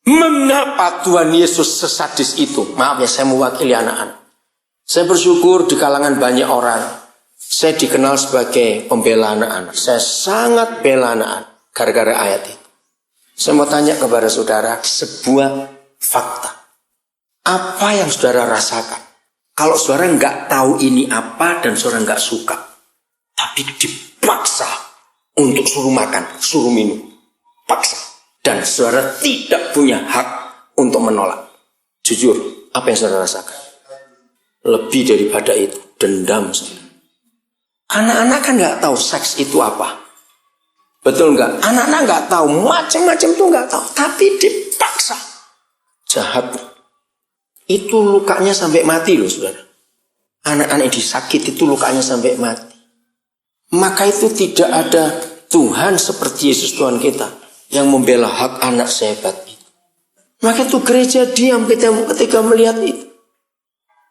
Mengapa Tuhan Yesus sesadis itu? Maaf ya, saya mewakili anak-anak. Saya bersyukur di kalangan banyak orang, saya dikenal sebagai pembela anak-anak. Saya sangat bela anak-anak gara-gara ayat itu. Saya mau tanya kepada saudara sebuah fakta. Apa yang saudara rasakan? Kalau saudara nggak tahu ini apa dan saudara nggak suka, tapi dipaksa untuk suruh makan, suruh minum, paksa. Dan saudara tidak punya hak untuk menolak. Jujur, apa yang saudara rasakan? Lebih daripada itu, dendam. Anak-anak kan nggak tahu seks itu apa. Betul nggak? Anak-anak nggak tahu, macam-macam tuh nggak tahu. Tapi dipaksa. Jahat. Itu lukanya sampai mati loh saudara. Anak-anak disakit itu lukanya sampai mati. Maka itu tidak ada Tuhan seperti Yesus Tuhan kita yang membela hak anak sehebat itu. Maka itu gereja diam ketika melihat itu.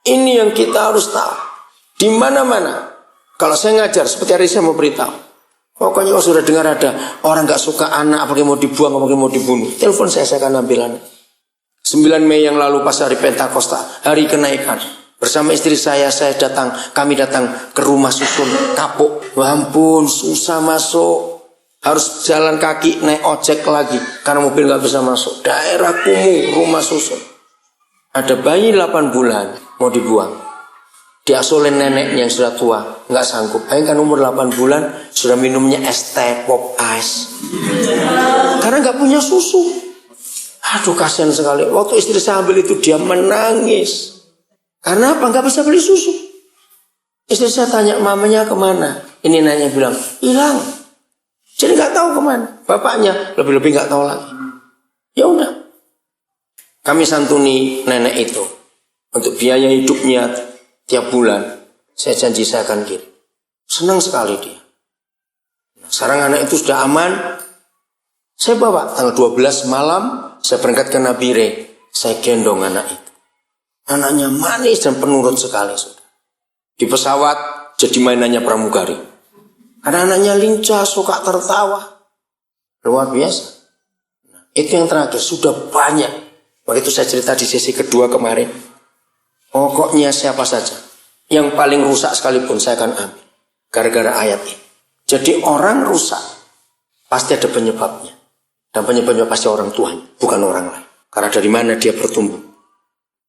Ini yang kita harus tahu. Di mana-mana. Kalau saya ngajar, seperti hari saya mau beritahu. Pokoknya kalau sudah dengar ada orang gak suka anak, apalagi mau dibuang, apalagi mau dibunuh, telepon saya akan ambil anak. 9 Mei yang lalu pas hari Pentakosta, hari kenaikan. Bersama istri saya kami datang ke rumah susun Kapuk. Wah ampun, susah masuk. Harus jalan kaki, naik ojek lagi karena mobil gak bisa masuk. Daerah kumuh, rumah susun. Ada bayi 8 bulan mau dibuang. Diasuh oleh neneknya yang sudah tua, gak sanggup. Bayangkan umur 8 bulan sudah minumnya es teh, pop ice. Karena gak punya susu. Aduh kasihan sekali. Waktu istri saya ambil itu dia menangis. Karena apa? Gak bisa beli susu. Istri saya tanya, mamanya kemana? Ini neneknya bilang, hilang. Jadi nggak tahu kemana. Bapaknya lebih-lebih nggak tahu lagi. Ya udah. Kami santuni nenek itu untuk biaya hidupnya tiap bulan. Saya janji saya akan kirim. Senang sekali dia. Sekarang anak itu sudah aman. Saya bawa tanggal 12 malam, saya berangkat ke Nabire. Saya gendong anak itu. Anaknya manis dan penurut sekali, saudara. Di pesawat jadi mainannya pramugari. Anak-anaknya lincah, suka tertawa. Luar biasa. Nah, itu yang terakhir, sudah banyak. Waktu itu saya cerita di sesi kedua kemarin. Pokoknya siapa saja yang paling rusak sekalipun saya akan ambil. Gara-gara ayat ini. Jadi orang rusak pasti ada penyebabnya. Dan penyebabnya pasti orang tuanya, bukan orang lain. Karena dari mana dia bertumbuh.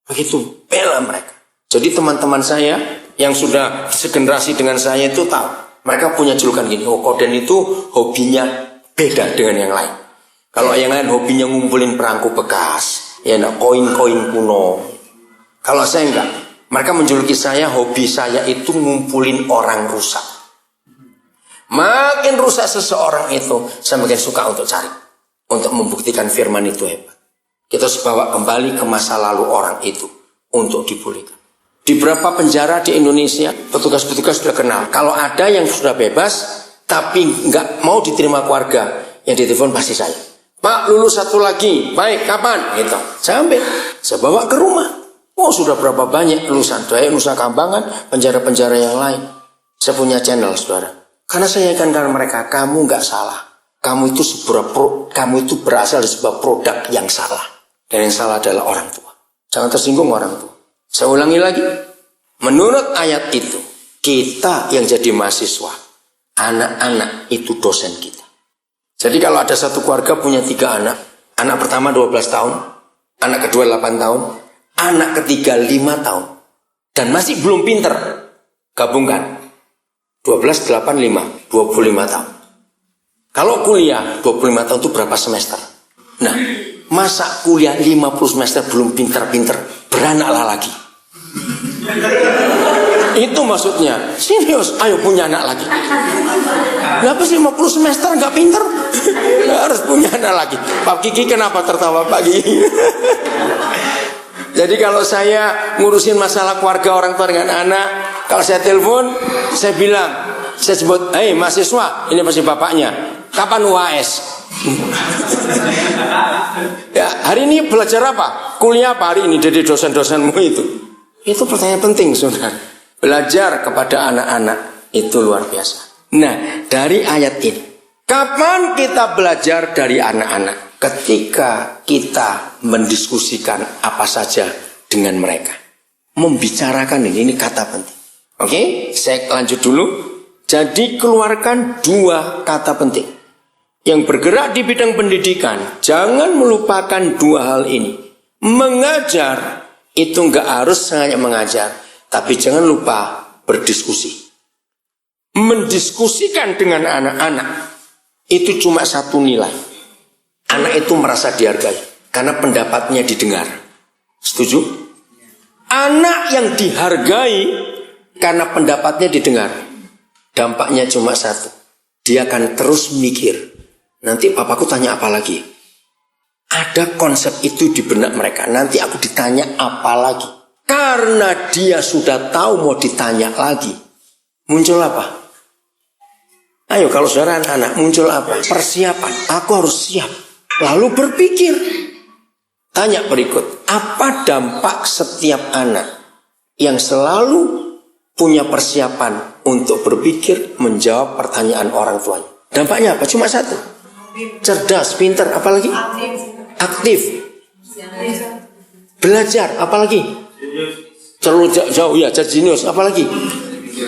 Begitu bela mereka. Jadi teman-teman saya yang sudah segenerasi dengan saya itu tahu. Mereka punya julukan gini. Oh, Koden itu hobinya beda dengan yang lain. Kalau yang lain hobinya ngumpulin perangko bekas. Ya, nah, koin-koin kuno. Kalau saya enggak. Mereka menjuluki saya, hobi saya itu ngumpulin orang rusak. Makin rusak seseorang itu, saya makin suka untuk cari. Untuk membuktikan firman itu hebat. Kita harus bawa kembali ke masa lalu orang itu untuk dipulihkan. Di beberapa penjara di Indonesia, petugas-petugas sudah kenal. Kalau ada yang sudah bebas, tapi nggak mau diterima keluarga, yang ditelepon pasti saya. Pak, lulus satu lagi. Baik, kapan? Gitu. Saya ambil, saya bawa ke rumah. Oh, sudah berapa banyak lulusan dari Nusa Kambangan, penjara-penjara yang lain. Saya punya channel, saudara. Karena saya yakinkan mereka, kamu nggak salah. Kamu itu berasal dari sebuah produk yang salah. Dan yang salah adalah orang tua. Jangan tersinggung orang tua. Saya ulangi lagi. Menurut ayat itu, kita yang jadi mahasiswa, anak-anak itu dosen kita. Jadi kalau ada satu keluarga punya 3 anak. Anak pertama 12 tahun. Anak kedua 8 tahun. Anak ketiga 5 tahun. Dan masih belum pinter. Gabungkan. 12, 8, 5. 25 tahun. Kalau kuliah 25 tahun itu berapa semester? Nah, masa kuliah 50 semester belum pinter-pinter, beranaklah lagi. Itu maksudnya. Serius, ayo punya anak lagi. Kenapa sih 50 semester nggak pinter? Harus punya anak lagi. Pak Kiki kenapa tertawa Pak Kiki? Jadi kalau saya ngurusin masalah keluarga orang tua dengan anak, kalau saya telepon, saya bilang, saya sebut, hei mahasiswa, ini pasti bapaknya. Kapan UAS? Ya, hari ini belajar apa? Kuliah apa hari ini dari dosen-dosenmu itu? Itu pertanyaan penting, saudara. Belajar kepada anak-anak itu luar biasa. Nah, dari ayat ini, kapan kita belajar dari anak-anak? Ketika kita mendiskusikan apa saja dengan mereka, membicarakan ini kata penting. Oke, saya lanjut dulu. Jadi keluarkan 2 kata penting. Yang bergerak di bidang pendidikan, jangan melupakan 2 hal ini. Mengajar, itu enggak harus hanya mengajar, tapi jangan lupa berdiskusi. Mendiskusikan dengan anak-anak, itu cuma satu nilai. Anak itu merasa dihargai, karena pendapatnya didengar. Setuju? Anak yang dihargai, karena pendapatnya didengar, dampaknya cuma satu. Dia akan terus mikir. Nanti papaku tanya apa lagi? Ada konsep itu di benak mereka. Nanti aku ditanya apa lagi? Karena dia sudah tahu mau ditanya lagi. Muncul apa? Ayo kalau saudara anak-anak muncul apa? Persiapan. Aku harus siap. Lalu berpikir. Tanya berikut. Apa dampak setiap anak yang selalu punya persiapan untuk berpikir menjawab pertanyaan orang tuanya? Dampaknya apa? Cuma satu. Cerdas, pintar, apalagi? Aktif. Belajar, apalagi? Terlalu jauh ya, jenius, apalagi?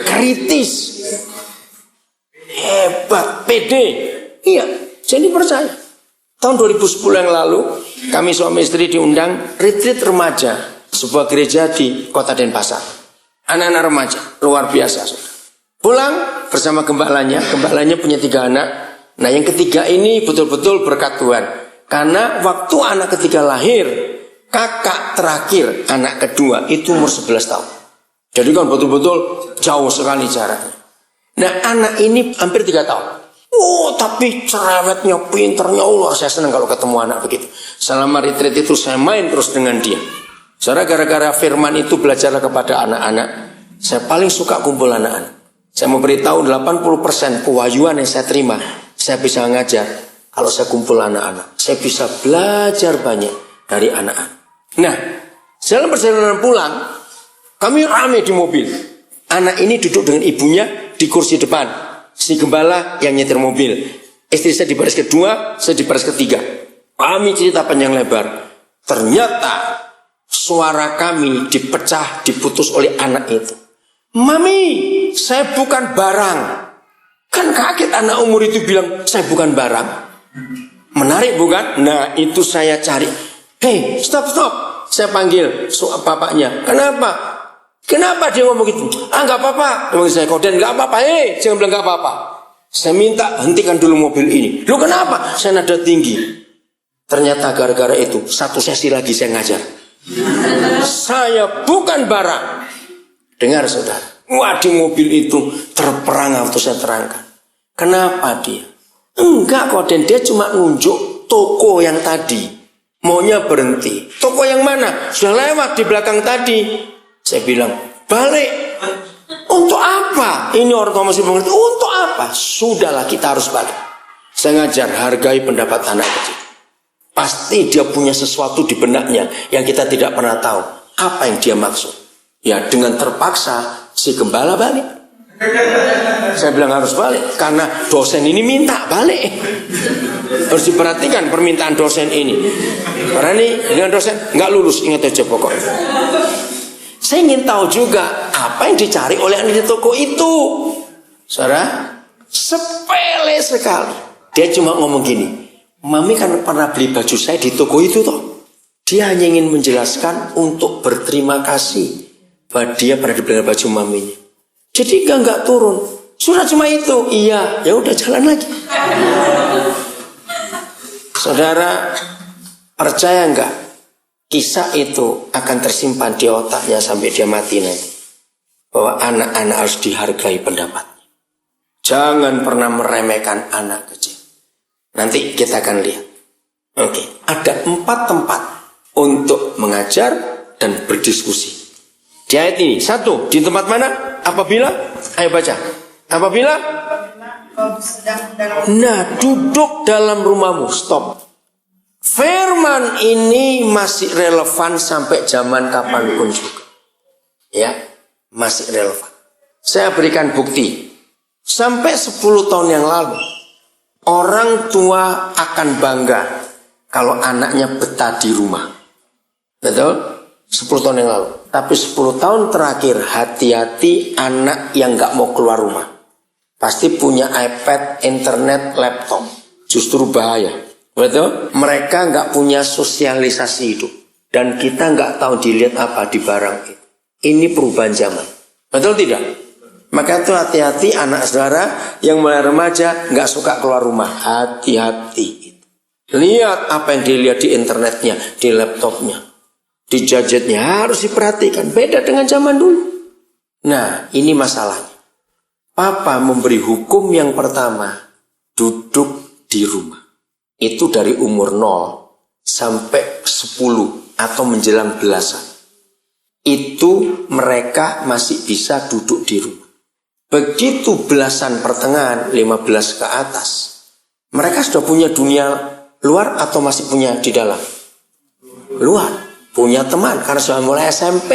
Kritis. Hebat, pede. Iya, jadi percaya. Tahun 2010 yang lalu, kami suami istri diundang retreat remaja sebuah gereja di Kota Denpasar. Anak-anak remaja, luar biasa. Pulang bersama gembalanya punya 3 anak. Nah yang ketiga ini betul-betul berkat Tuhan. Karena waktu anak ketiga lahir, kakak terakhir anak kedua itu umur 11 tahun. Jadi kan betul-betul jauh sekali jaraknya. Nah anak ini hampir 3 tahun. Oh tapi cerewetnya, pinternya, Allah saya senang kalau ketemu anak begitu. Selama retreat itu saya main terus dengan dia. Saudara, gara-gara firman itu belajarlah kepada anak-anak. Saya paling suka kumpul anak-anak. Saya mau beritahu 80% pewahyuan yang saya terima, saya bisa ngajar kalau saya kumpul anak-anak. Saya bisa belajar banyak dari anak-anak. Nah, dalam perjalanan pulang, kami ramai di mobil. Anak ini duduk dengan ibunya di kursi depan. Si gembala yang nyetir mobil. Istri saya di baris kedua, saya di baris ketiga. Kami cerita panjang lebar. Ternyata suara kami dipecah, diputus oleh anak itu. Mami, saya bukan barang. Kan kaget anak umur itu bilang, saya bukan barang. Menarik bukan? Nah, itu saya cari. Hei, stop. Saya panggil bapaknya. Kenapa dia ngomong gitu? Enggak apa-apa. Ngomong saya, Koden, enggak apa-apa. Jangan bilang enggak apa-apa. Saya minta hentikan dulu mobil ini. Lu kenapa? Saya nada tinggi. Ternyata gara-gara itu, satu sesi lagi saya ngajar. Saya bukan barang. Dengar saudara. Wah, di mobil itu terperang waktu saya terangkan. Kenapa dia? Enggak kok, dan dia cuma nunjuk toko yang tadi. Maunya berhenti. Toko yang mana? Sudah lewat di belakang tadi. Saya bilang, balik. Untuk apa? Ini orang tua masih mengerti. Untuk apa? Sudahlah, kita harus balik. Saya ngajar, hargai pendapat anak kecil. Pasti dia punya sesuatu di benaknya yang kita tidak pernah tahu. Apa yang dia maksud? Ya, dengan terpaksa si gembala balik. Saya bilang harus balik karena dosen ini minta balik. Harus diperhatikan permintaan dosen ini. Karena ini dengan dosen nggak lulus, ingat aja pokoknya. Saya ingin tahu juga apa yang dicari oleh anak di toko itu. Saudara, sepele sekali. Dia cuma ngomong gini, Mami kan pernah beli baju saya di toko itu toh. Dia hanya ingin menjelaskan untuk berterima kasih bahwa dia pernah dibeli baju maminya. Jadi enggak turun. Sudah cuma itu. Iya, ya udah jalan lagi. Saudara, percaya enggak? Kisah itu akan tersimpan di otaknya sampai dia mati nanti. Bahwa anak-anak harus dihargai pendapatnya. Jangan pernah meremehkan anak kecil. Nanti kita akan lihat. Oke, ada 4 tempat untuk mengajar dan berdiskusi. Di ayat ini, 1, di tempat mana? Apabila, ayo baca. Apabila, nah, duduk dalam rumahmu. Stop. Firman ini masih relevan sampai zaman kapanpun juga. Ya, masih relevan. Saya berikan bukti. Sampai 10 tahun yang lalu, orang tua akan bangga kalau anaknya betah di rumah. Betul? 10 tahun yang lalu. Tapi 10 tahun terakhir, hati-hati anak yang gak mau keluar rumah. Pasti punya iPad, internet, laptop. Justru bahaya. Betul? Mereka gak punya sosialisasi hidup. Dan kita gak tahu dilihat apa di barang itu. Ini perubahan zaman. Betul tidak? Maka itu hati-hati anak saudara yang mulai remaja gak suka keluar rumah. Hati-hati. Lihat apa yang dilihat di internetnya, di laptopnya, di gadgetnya, harus diperhatikan. Beda dengan zaman dulu. Nah, ini masalahnya. Papa memberi hukum yang pertama, duduk di rumah. Itu dari umur 0 sampai 10 atau menjelang belasan. Itu mereka masih bisa duduk di rumah. Begitu belasan pertengahan, 15 ke atas, mereka sudah punya dunia luar atau masih punya di dalam? Luar. Punya teman karena sudah mulai SMP.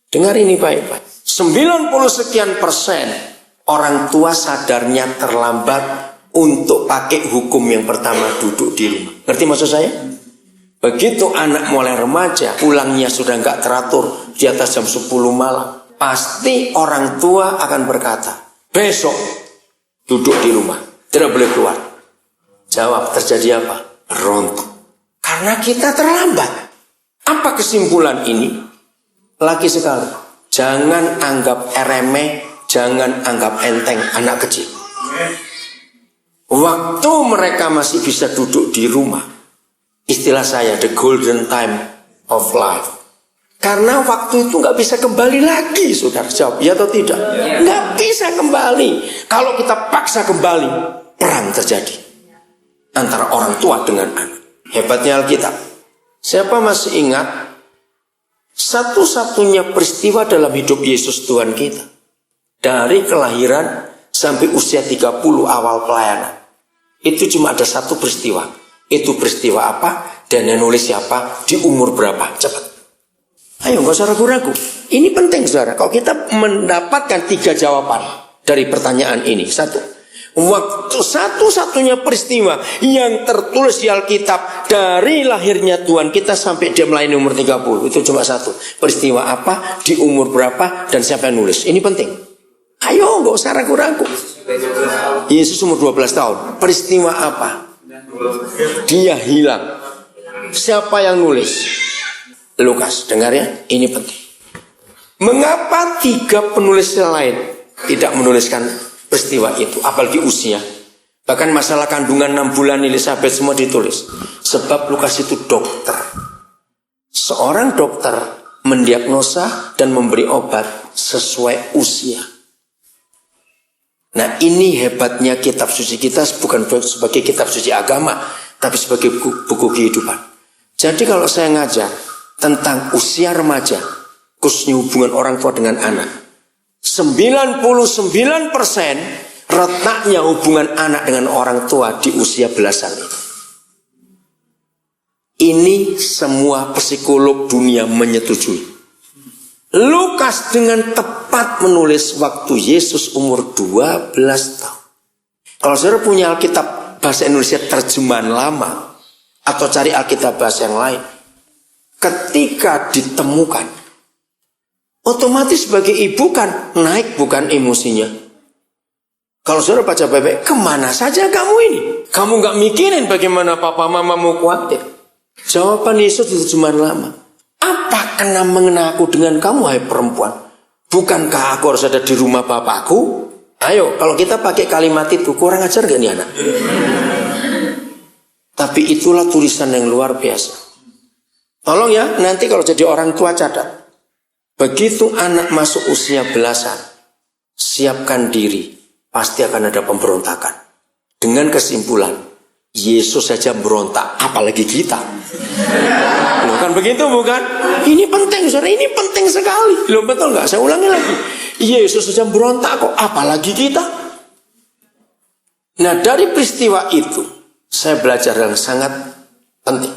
Dengar ini baik-baik. 90% orang tua sadarnya terlambat untuk pakai hukum yang pertama, duduk di rumah. Ngerti maksud saya? Begitu anak mulai remaja, pulangnya sudah nggak teratur di atas jam 10 malam. Pasti orang tua akan berkata, besok duduk di rumah, tidak boleh keluar. Jawab, terjadi apa? Rontok. Karena kita terlambat. Apa kesimpulan ini? Lagi sekali, jangan anggap remeh, jangan anggap enteng anak kecil. Waktu mereka masih bisa duduk di rumah, istilah saya, the golden time of life. Karena waktu itu nggak bisa kembali lagi, saudara. Jawab, ya atau tidak? Nggak bisa kembali. Kalau kita paksa kembali, perang terjadi antara orang tua dengan anak. Hebatnya Alkitab. Siapa masih ingat satu-satunya peristiwa dalam hidup Yesus Tuhan kita, dari kelahiran sampai usia 30 awal pelayanan, Itu cuma ada satu peristiwa. Itu peristiwa apa? Dan yang nulis siapa? Di umur berapa? Cepat. Ayo, nggak usah ragu-ragu. Ini penting, saudara. Kalau kita mendapatkan 3 jawaban dari pertanyaan ini. Satu, waktu satu-satunya peristiwa yang tertulis di Alkitab dari lahirnya Tuhan kita sampai dia melayani umur 30. Itu cuma satu. Peristiwa apa, di umur berapa, dan siapa yang nulis. Ini penting. Ayo, nggak usah ragu-ragu. Yesus umur 12 tahun. Peristiwa apa? Dia hilang. Siapa yang nulis? Lukas. Dengar ya, ini penting. Mengapa 3 penulis lain tidak menuliskan peristiwa itu, apalagi usia? Bahkan masalah kandungan 6 bulan Elizabeth semua ditulis. Sebab Lukas itu dokter. Seorang dokter mendiagnosa dan memberi obat sesuai usia. Nah, ini hebatnya kitab suci kita, bukan sebagai kitab suci agama, tapi sebagai buku kehidupan. Jadi kalau saya ngajar tentang usia remaja, khususnya hubungan orang tua dengan anak, 99% retaknya hubungan anak dengan orang tua di usia belasan ini. Ini semua psikolog dunia menyetujui. Lukas dengan tepat menulis waktu Yesus umur 12 tahun. Kalau saudara punya Alkitab bahasa Indonesia terjemahan lama, atau cari Alkitab bahasa yang lain, ketika ditemukan, otomatis sebagai ibu kan naik bukan emosinya. Kalau saudara baca baik-baik, kemana saja kamu ini? Kamu gak mikirin bagaimana papa mama mau khawatir. Jawaban Yesus di terjemahan lama. Apa kena mengena aku dengan kamu, hai perempuan? Bukankah aku harus ada di rumah bapakku? Ayo, kalau kita pakai kalimat itu, kurang ajar gak nih anak? Tapi itulah tulisan yang luar biasa. Tolong ya, nanti kalau jadi orang tua catat. Begitu anak masuk usia belasan, siapkan diri, pasti akan ada pemberontakan. Dengan kesimpulan, Yesus saja berontak, apalagi kita. Loh, kan begitu bukan? Ini penting, saudara, ini penting sekali. Loh, betul nggak? Saya ulangi lagi. Yesus saja berontak kok, apalagi kita. Nah, dari peristiwa itu, saya belajar yang sangat penting.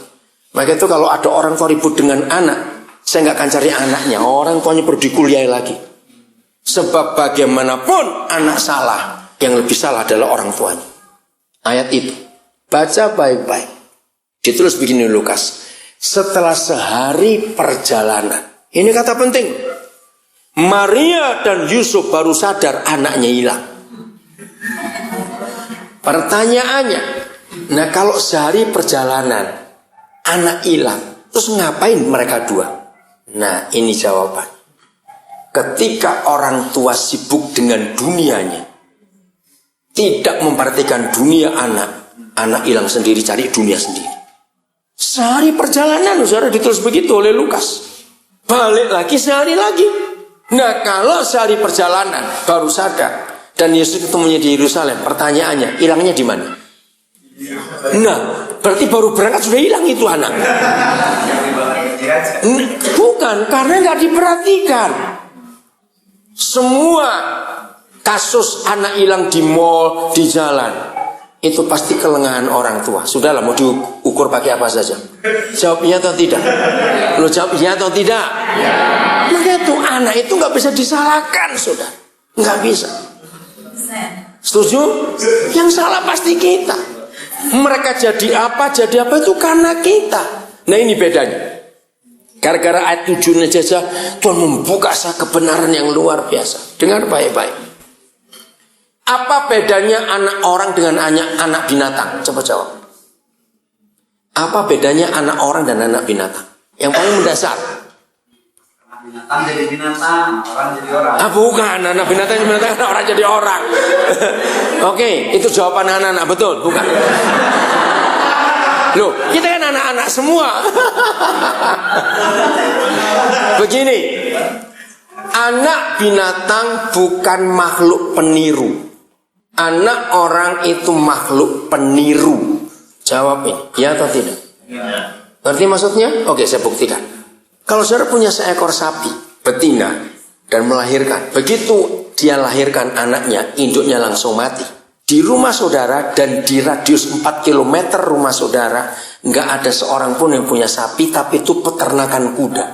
Maka itu kalau ada orang tua ribut dengan anak, saya nggak akan cari anaknya. Orang tuanya perlu dikuliahi lagi. Sebab bagaimanapun anak salah, yang lebih salah adalah orang tuanya. Ayat itu, baca baik-baik. Ditulis begini Lukas. Setelah sehari perjalanan. Ini kata penting. Maria dan Yusuf baru sadar anaknya hilang. Pertanyaannya, nah kalau sehari perjalanan, anak hilang, terus ngapain mereka dua? Nah, ini jawaban. Ketika orang tua sibuk dengan dunianya, tidak memperhatikan dunia anak, anak hilang sendiri, cari dunia sendiri. Sehari perjalanan, saudara, ditulis begitu oleh Lukas. Balik lagi sehari lagi. Nah, kalau sehari perjalanan baru sadar dan Yesus ketemunya di Yerusalem, pertanyaannya, hilangnya di mana? Nah, berarti baru berangkat sudah hilang itu anak. Bukan, karena nggak diperhatikan. Semua kasus anak hilang di mall, di jalan, itu pasti kelengahan orang tua. Sudahlah, mau diukur pakai apa saja. Jawabnya atau tidak? Lo jawabnya atau tidak? Maka itu anak itu nggak bisa disalahkan, sudah, nggak bisa. Setuju? Yang salah pasti kita. Mereka jadi apa itu karena kita. Nah, ini bedanya. Gara-gara ayat 7 saja Tuhan membuka kebenaran yang luar biasa. Dengar baik-baik. Apa bedanya anak orang dengan anak binatang? Coba jawab. Apa bedanya anak orang dan anak binatang? Yang paling mendasar. Binatang jadi binatang, orang jadi orang. Bukan, anak binatang jadi binatang, orang jadi orang. Oke, itu jawaban anak-anak, betul, bukan? Loh, kita kan anak-anak semua. Begini, anak binatang bukan makhluk peniru. Anak orang itu makhluk peniru. Jawab ini, ya atau tidak? Ya. Ngerti maksudnya? Oke, saya buktikan. Kalau saudara punya seekor sapi betina dan melahirkan, begitu dia lahirkan anaknya, induknya langsung mati. Di rumah saudara dan di radius 4 km rumah saudara nggak ada seorang pun yang punya sapi, tapi itu peternakan kuda.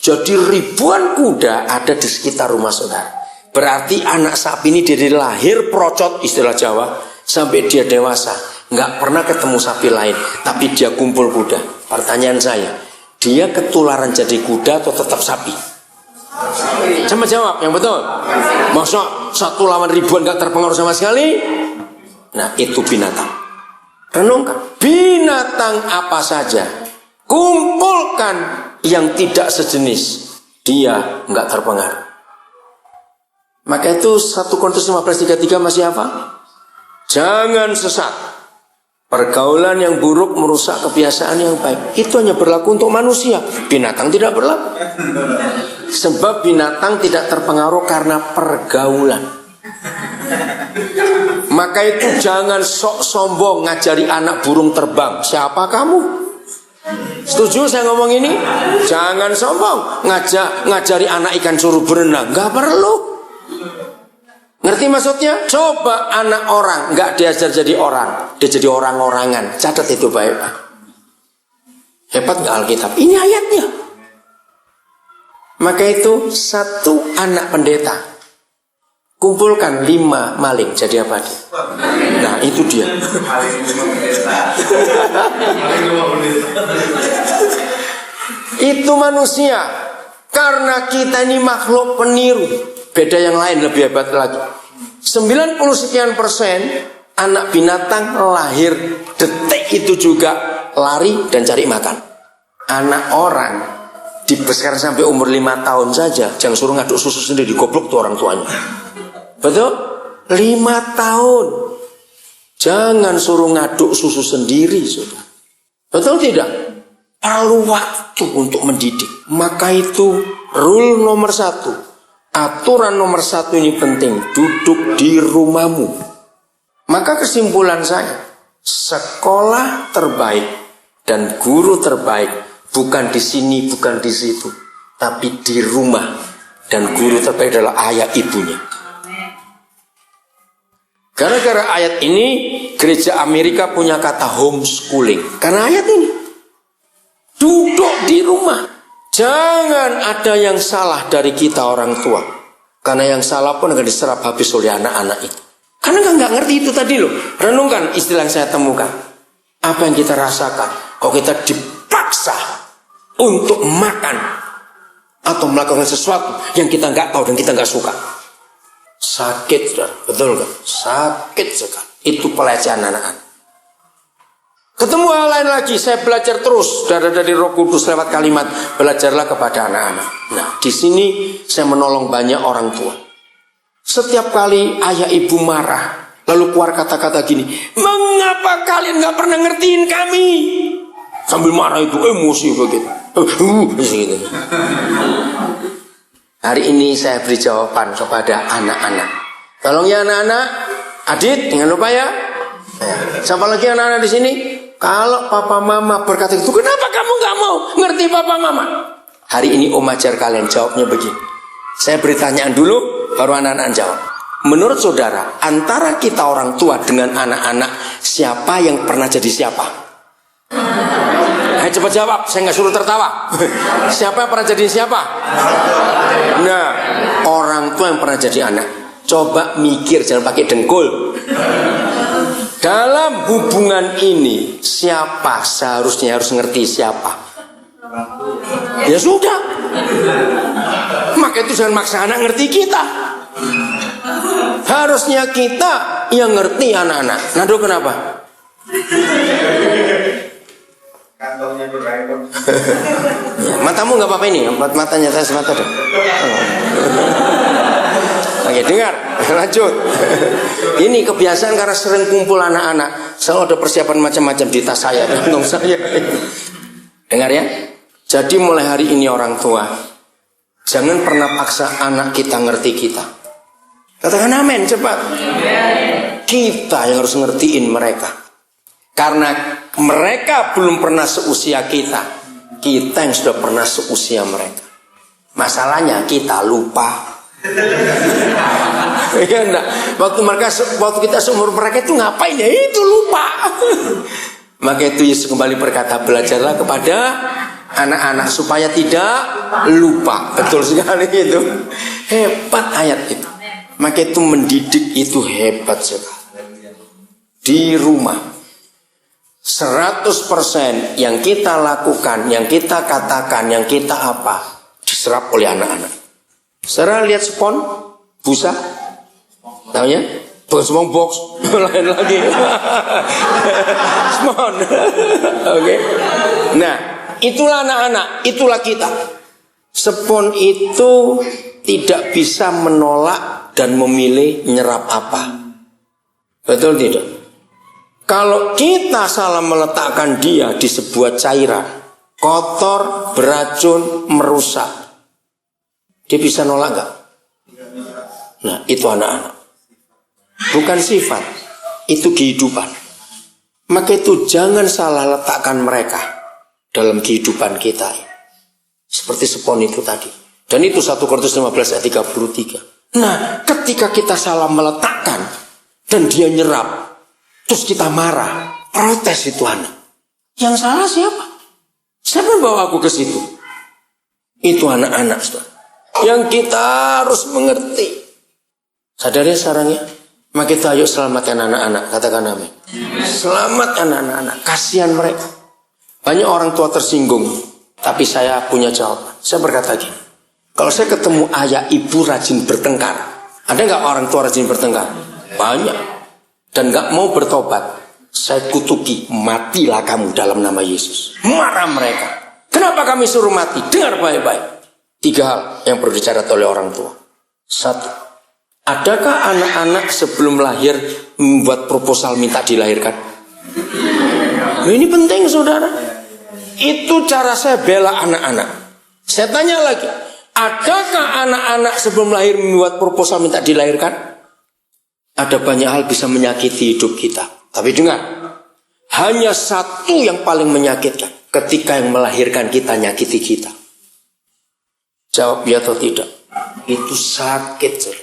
Jadi ribuan kuda ada di sekitar rumah saudara. Berarti anak sapi ini dari lahir procot, istilah Jawa, sampai dia dewasa nggak pernah ketemu sapi lain, tapi dia kumpul kuda. Pertanyaan saya, dia ketularan jadi kuda atau tetap sapi? Sama jawab yang betul. Masa satu lawan ribuan gak terpengaruh sama sekali? Nah, itu binatang. Renungkan, binatang apa saja kumpulkan yang tidak sejenis, dia gak terpengaruh. Maka itu 1 Korintus 15:33 masih apa? Jangan sesat. Pergaulan yang buruk merusak kebiasaan yang baik. Itu hanya berlaku untuk manusia. Binatang tidak berlaku. Sebab binatang tidak terpengaruh karena pergaulan. Maka itu jangan sok sombong ngajari anak burung terbang. Siapa kamu? Setuju saya ngomong ini? Jangan sombong ngajari anak ikan suruh berenang. Gak perlu. Ngerti maksudnya? Coba anak orang gak diajar jadi orang, dia jadi orang-orangan. Catat itu baik, Pak. Hebat gak Alkitab? Ini ayatnya. Maka itu 1 anak pendeta kumpulkan 5 maling, jadi apa dia? Nah itu dia. Itu manusia. Karena kita ini makhluk peniru. Beda yang lain lebih hebat lagi. 90 sekian persen anak binatang lahir detik itu juga lari dan cari makan. Anak orang dibesarkan sampai umur 5 tahun saja, jangan suruh ngaduk susu sendiri, goblok tuh orang tuanya. Betul? 5 tahun. Jangan suruh ngaduk susu sendiri, sudah. Betul tidak? Perlu waktu untuk mendidik. Maka itu rule nomor 1. Aturan nomor 1 ini penting. Duduk di rumahmu. Maka kesimpulan saya, sekolah terbaik dan guru terbaik bukan di sini, bukan di situ, tapi di rumah. Dan guru terbaik adalah ayah ibunya. Gara-gara ayat ini, gereja Amerika punya kata homeschooling. Karena ayat ini. Duduk di rumah. Jangan ada yang salah dari kita orang tua. Karena yang salah pun akan diserap habis oleh anak-anak itu. Karena nggak ngerti itu tadi loh. Renungkan istilah yang saya temukan. Apa yang kita rasakan kalau kita dipaksa untuk makan atau melakukan sesuatu yang kita nggak tahu dan kita nggak suka. Sakit, saudara. Betul nggak? Sakit sekali. Itu pelecehan anak-anak. Ketemu hal lain lagi, saya belajar terus dari Roh Kudus lewat kalimat belajarlah kepada anak-anak. Nah, di sini saya menolong banyak orang tua. Setiap kali ayah ibu marah, lalu keluar kata-kata gini, mengapa kalian nggak pernah ngertiin kami? Sambil marah itu emosi begitu. Hari ini saya beri jawaban kepada anak-anak. Tolong ya anak-anak, Adit, jangan lupa ya. Siapa lagi anak-anak di sini? Kalau papa mama berkata itu, kenapa kamu gak mau ngerti papa mama? Hari ini om ajar kalian, jawabnya begini. Saya beri tanyaan dulu, baru anak-anak jawab. Menurut saudara, antara kita orang tua dengan anak-anak, siapa yang pernah jadi siapa? Ayo cepat jawab, saya gak suruh tertawa. Siapa yang pernah jadi siapa? Nah, orang tua yang pernah jadi anak. Coba mikir, jangan pakai dengkul. Dalam hubungan ini, siapa seharusnya harus ngerti siapa? Ya sudah. Maka itu jangan maksa anak ngerti kita. Harusnya kita yang ngerti anak-anak. Nado kenapa? Kantongnya berair. Matamu nggak apa-apa ini, matanya saya semata deh. Oke, dengar, lanjut. Ini kebiasaan karena sering kumpul anak-anak. Selalu ada persiapan macam-macam di tas saya, kantong saya. Dengar ya. Jadi mulai hari ini orang tua, jangan pernah paksa anak kita ngerti kita. Katakan amin cepat. Kita yang harus ngertiin mereka. Karena mereka belum pernah seusia kita. Kita yang sudah pernah seusia mereka. Masalahnya kita lupa. Ya enggak. Waktu kita seumur mereka itu ngapain ya? Itu lupa. Maka itu Yesus kembali berkata, belajarlah kepada anak-anak supaya tidak lupa. Betul sekali itu. Hebat ayat itu. Maka itu mendidik itu hebat sekali. Di rumah 100% yang kita lakukan, yang kita katakan, yang kita apa, diserap oleh anak-anak. Saudara lihat spon, busa, tahu ya? Bukan semua box, lain lagi. Spon, oke. Nah, itulah anak-anak, itulah kita. Spon itu tidak bisa menolak dan memilih nyerap apa. Betul tidak? Kalau kita salah meletakkan dia di sebuah cairan kotor, beracun, merusak, dia bisa nolak gak? Nah, itu anak-anak. Bukan sifat, itu kehidupan. Maka itu jangan salah letakkan mereka dalam kehidupan kita. Seperti spon itu tadi. Dan itu 1 Korintus 15 ayat 33. Nah, ketika kita salah meletakkan dan dia nyerap, terus kita marah, protes itu anak. Yang salah siapa? Siapa yang bawa aku ke situ? Itu anak-anak, saudara. Yang kita harus mengerti. Sadar ya sekarang ya? Maka kita ayo selamatkan anak-anak. Katakan amin. Selamatkan anak-anak. Kasihan mereka. Banyak orang tua tersinggung. Tapi saya punya jawaban. Saya berkata gini. Kalau saya ketemu ayah ibu rajin bertengkar. Ada nggak orang tua rajin bertengkar? Banyak. Dan nggak mau bertobat. Saya kutuki. Matilah kamu dalam nama Yesus. Marah mereka. Kenapa kami suruh mati? Dengar baik-baik. 3 hal yang perlu dicatat oleh orang tua. 1. Adakah anak-anak sebelum lahir membuat proposal minta dilahirkan? Nah, ini penting saudara. Itu cara saya bela anak-anak. Saya tanya lagi. Adakah anak-anak sebelum lahir membuat proposal minta dilahirkan? Ada banyak hal bisa menyakiti hidup kita. Tapi dengar. Hanya satu yang paling menyakitkan. Ketika yang melahirkan kita nyakiti kita. Jawab ya atau tidak. Itu sakit saudara.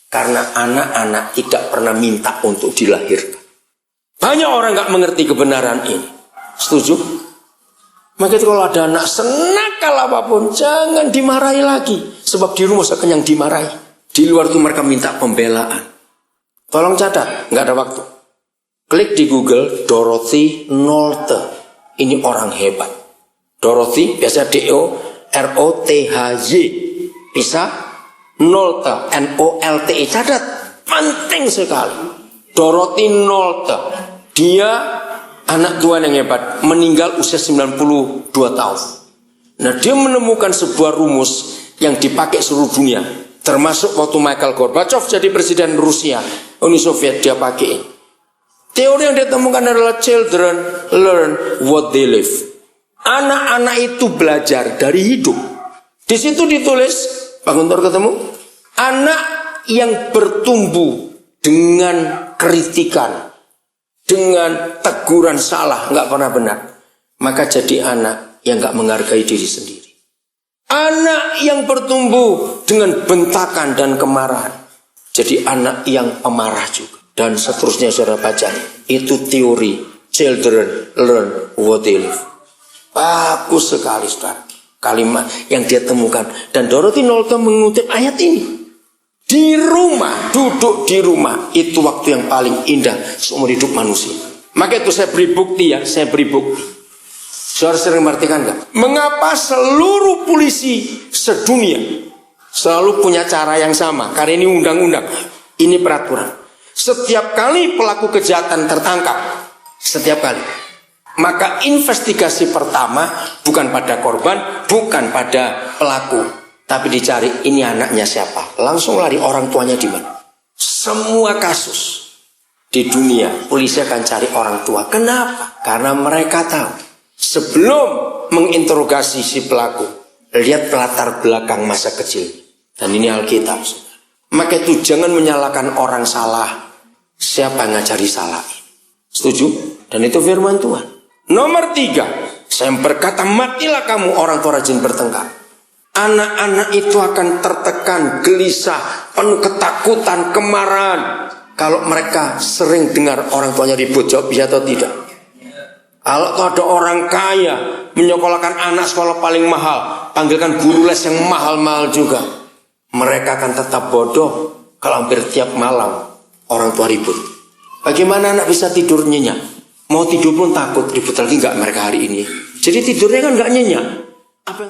Karena anak-anak tidak pernah minta untuk dilahirkan. Banyak orang gak mengerti kebenaran ini. Setuju? Maka itu kalau ada anak senakal apapun, jangan dimarahi lagi. Sebab di rumah seakan yang dimarahi. Di luar itu mereka minta pembelaan. Tolong catat, gak ada waktu. Klik di Google, Dorothy Nolte. Ini orang hebat. Dorothy, biasa D-O-R-O-T-H-Y. Bisa? Nolte, N-O-L-T-E, catat, penting sekali. Dorothy Nolte, dia anak Tuhan yang hebat, meninggal usia 92 tahun. Nah, dia menemukan sebuah rumus yang dipakai seluruh dunia, termasuk waktu Mikhail Gorbachev jadi presiden Rusia, Uni Soviet, dia pakai. Teori yang dia temukan adalah children learn what they live. Anak-anak itu belajar dari hidup. Di situ ditulis, Pak Guntur ketemu, anak yang bertumbuh dengan kritikan, dengan teguran salah, nggak pernah benar, maka jadi anak yang nggak menghargai diri sendiri. Anak yang bertumbuh dengan bentakan dan kemarahan, jadi anak yang pemarah juga. Dan seterusnya saudara baca, itu teori children learn what they live. Bagus sekali saudara. Kalimat yang dia temukan. Dan Dorothy Nolte mengutip ayat ini. Di rumah, duduk di rumah, itu waktu yang paling indah seumur hidup manusia. Maka itu saya beri bukti ya, saya beri bukti. Saudara sering mengertikan gak? Mengapa seluruh polisi sedunia selalu punya cara yang sama? Karena ini undang-undang, ini peraturan. Setiap kali pelaku kejahatan tertangkap, setiap kali, maka investigasi pertama bukan pada korban, bukan pada pelaku, tapi dicari ini anaknya siapa. Langsung lari orang tuanya di mana. Semua kasus di dunia polisi akan cari orang tua. Kenapa? Karena mereka tahu sebelum menginterogasi si pelaku, lihat latar belakang masa kecil. Dan ini Alkitab. Maka itu jangan menyalahkan orang salah. Siapa yang ngajari salah? Setuju? Dan itu firman Tuhan. Nomor 3, saya berkata matilah kamu orang tua rajin bertengkar. Anak-anak itu akan tertekan, gelisah, penuh ketakutan, kemarahan kalau mereka sering dengar orang tuanya ribut. Jawab bisa atau tidak? Kalau ada orang kaya menyekolahkan anak sekolah paling mahal, panggilkan guru les yang mahal-mahal juga, mereka akan tetap bodoh kalau hampir tiap malam orang tua ribut. Bagaimana anak bisa tidur nyenyak? Mau tidur pun takut, ribut lagi enggak mereka hari ini. Jadi tidurnya kan enggak nyenyak. Apa yang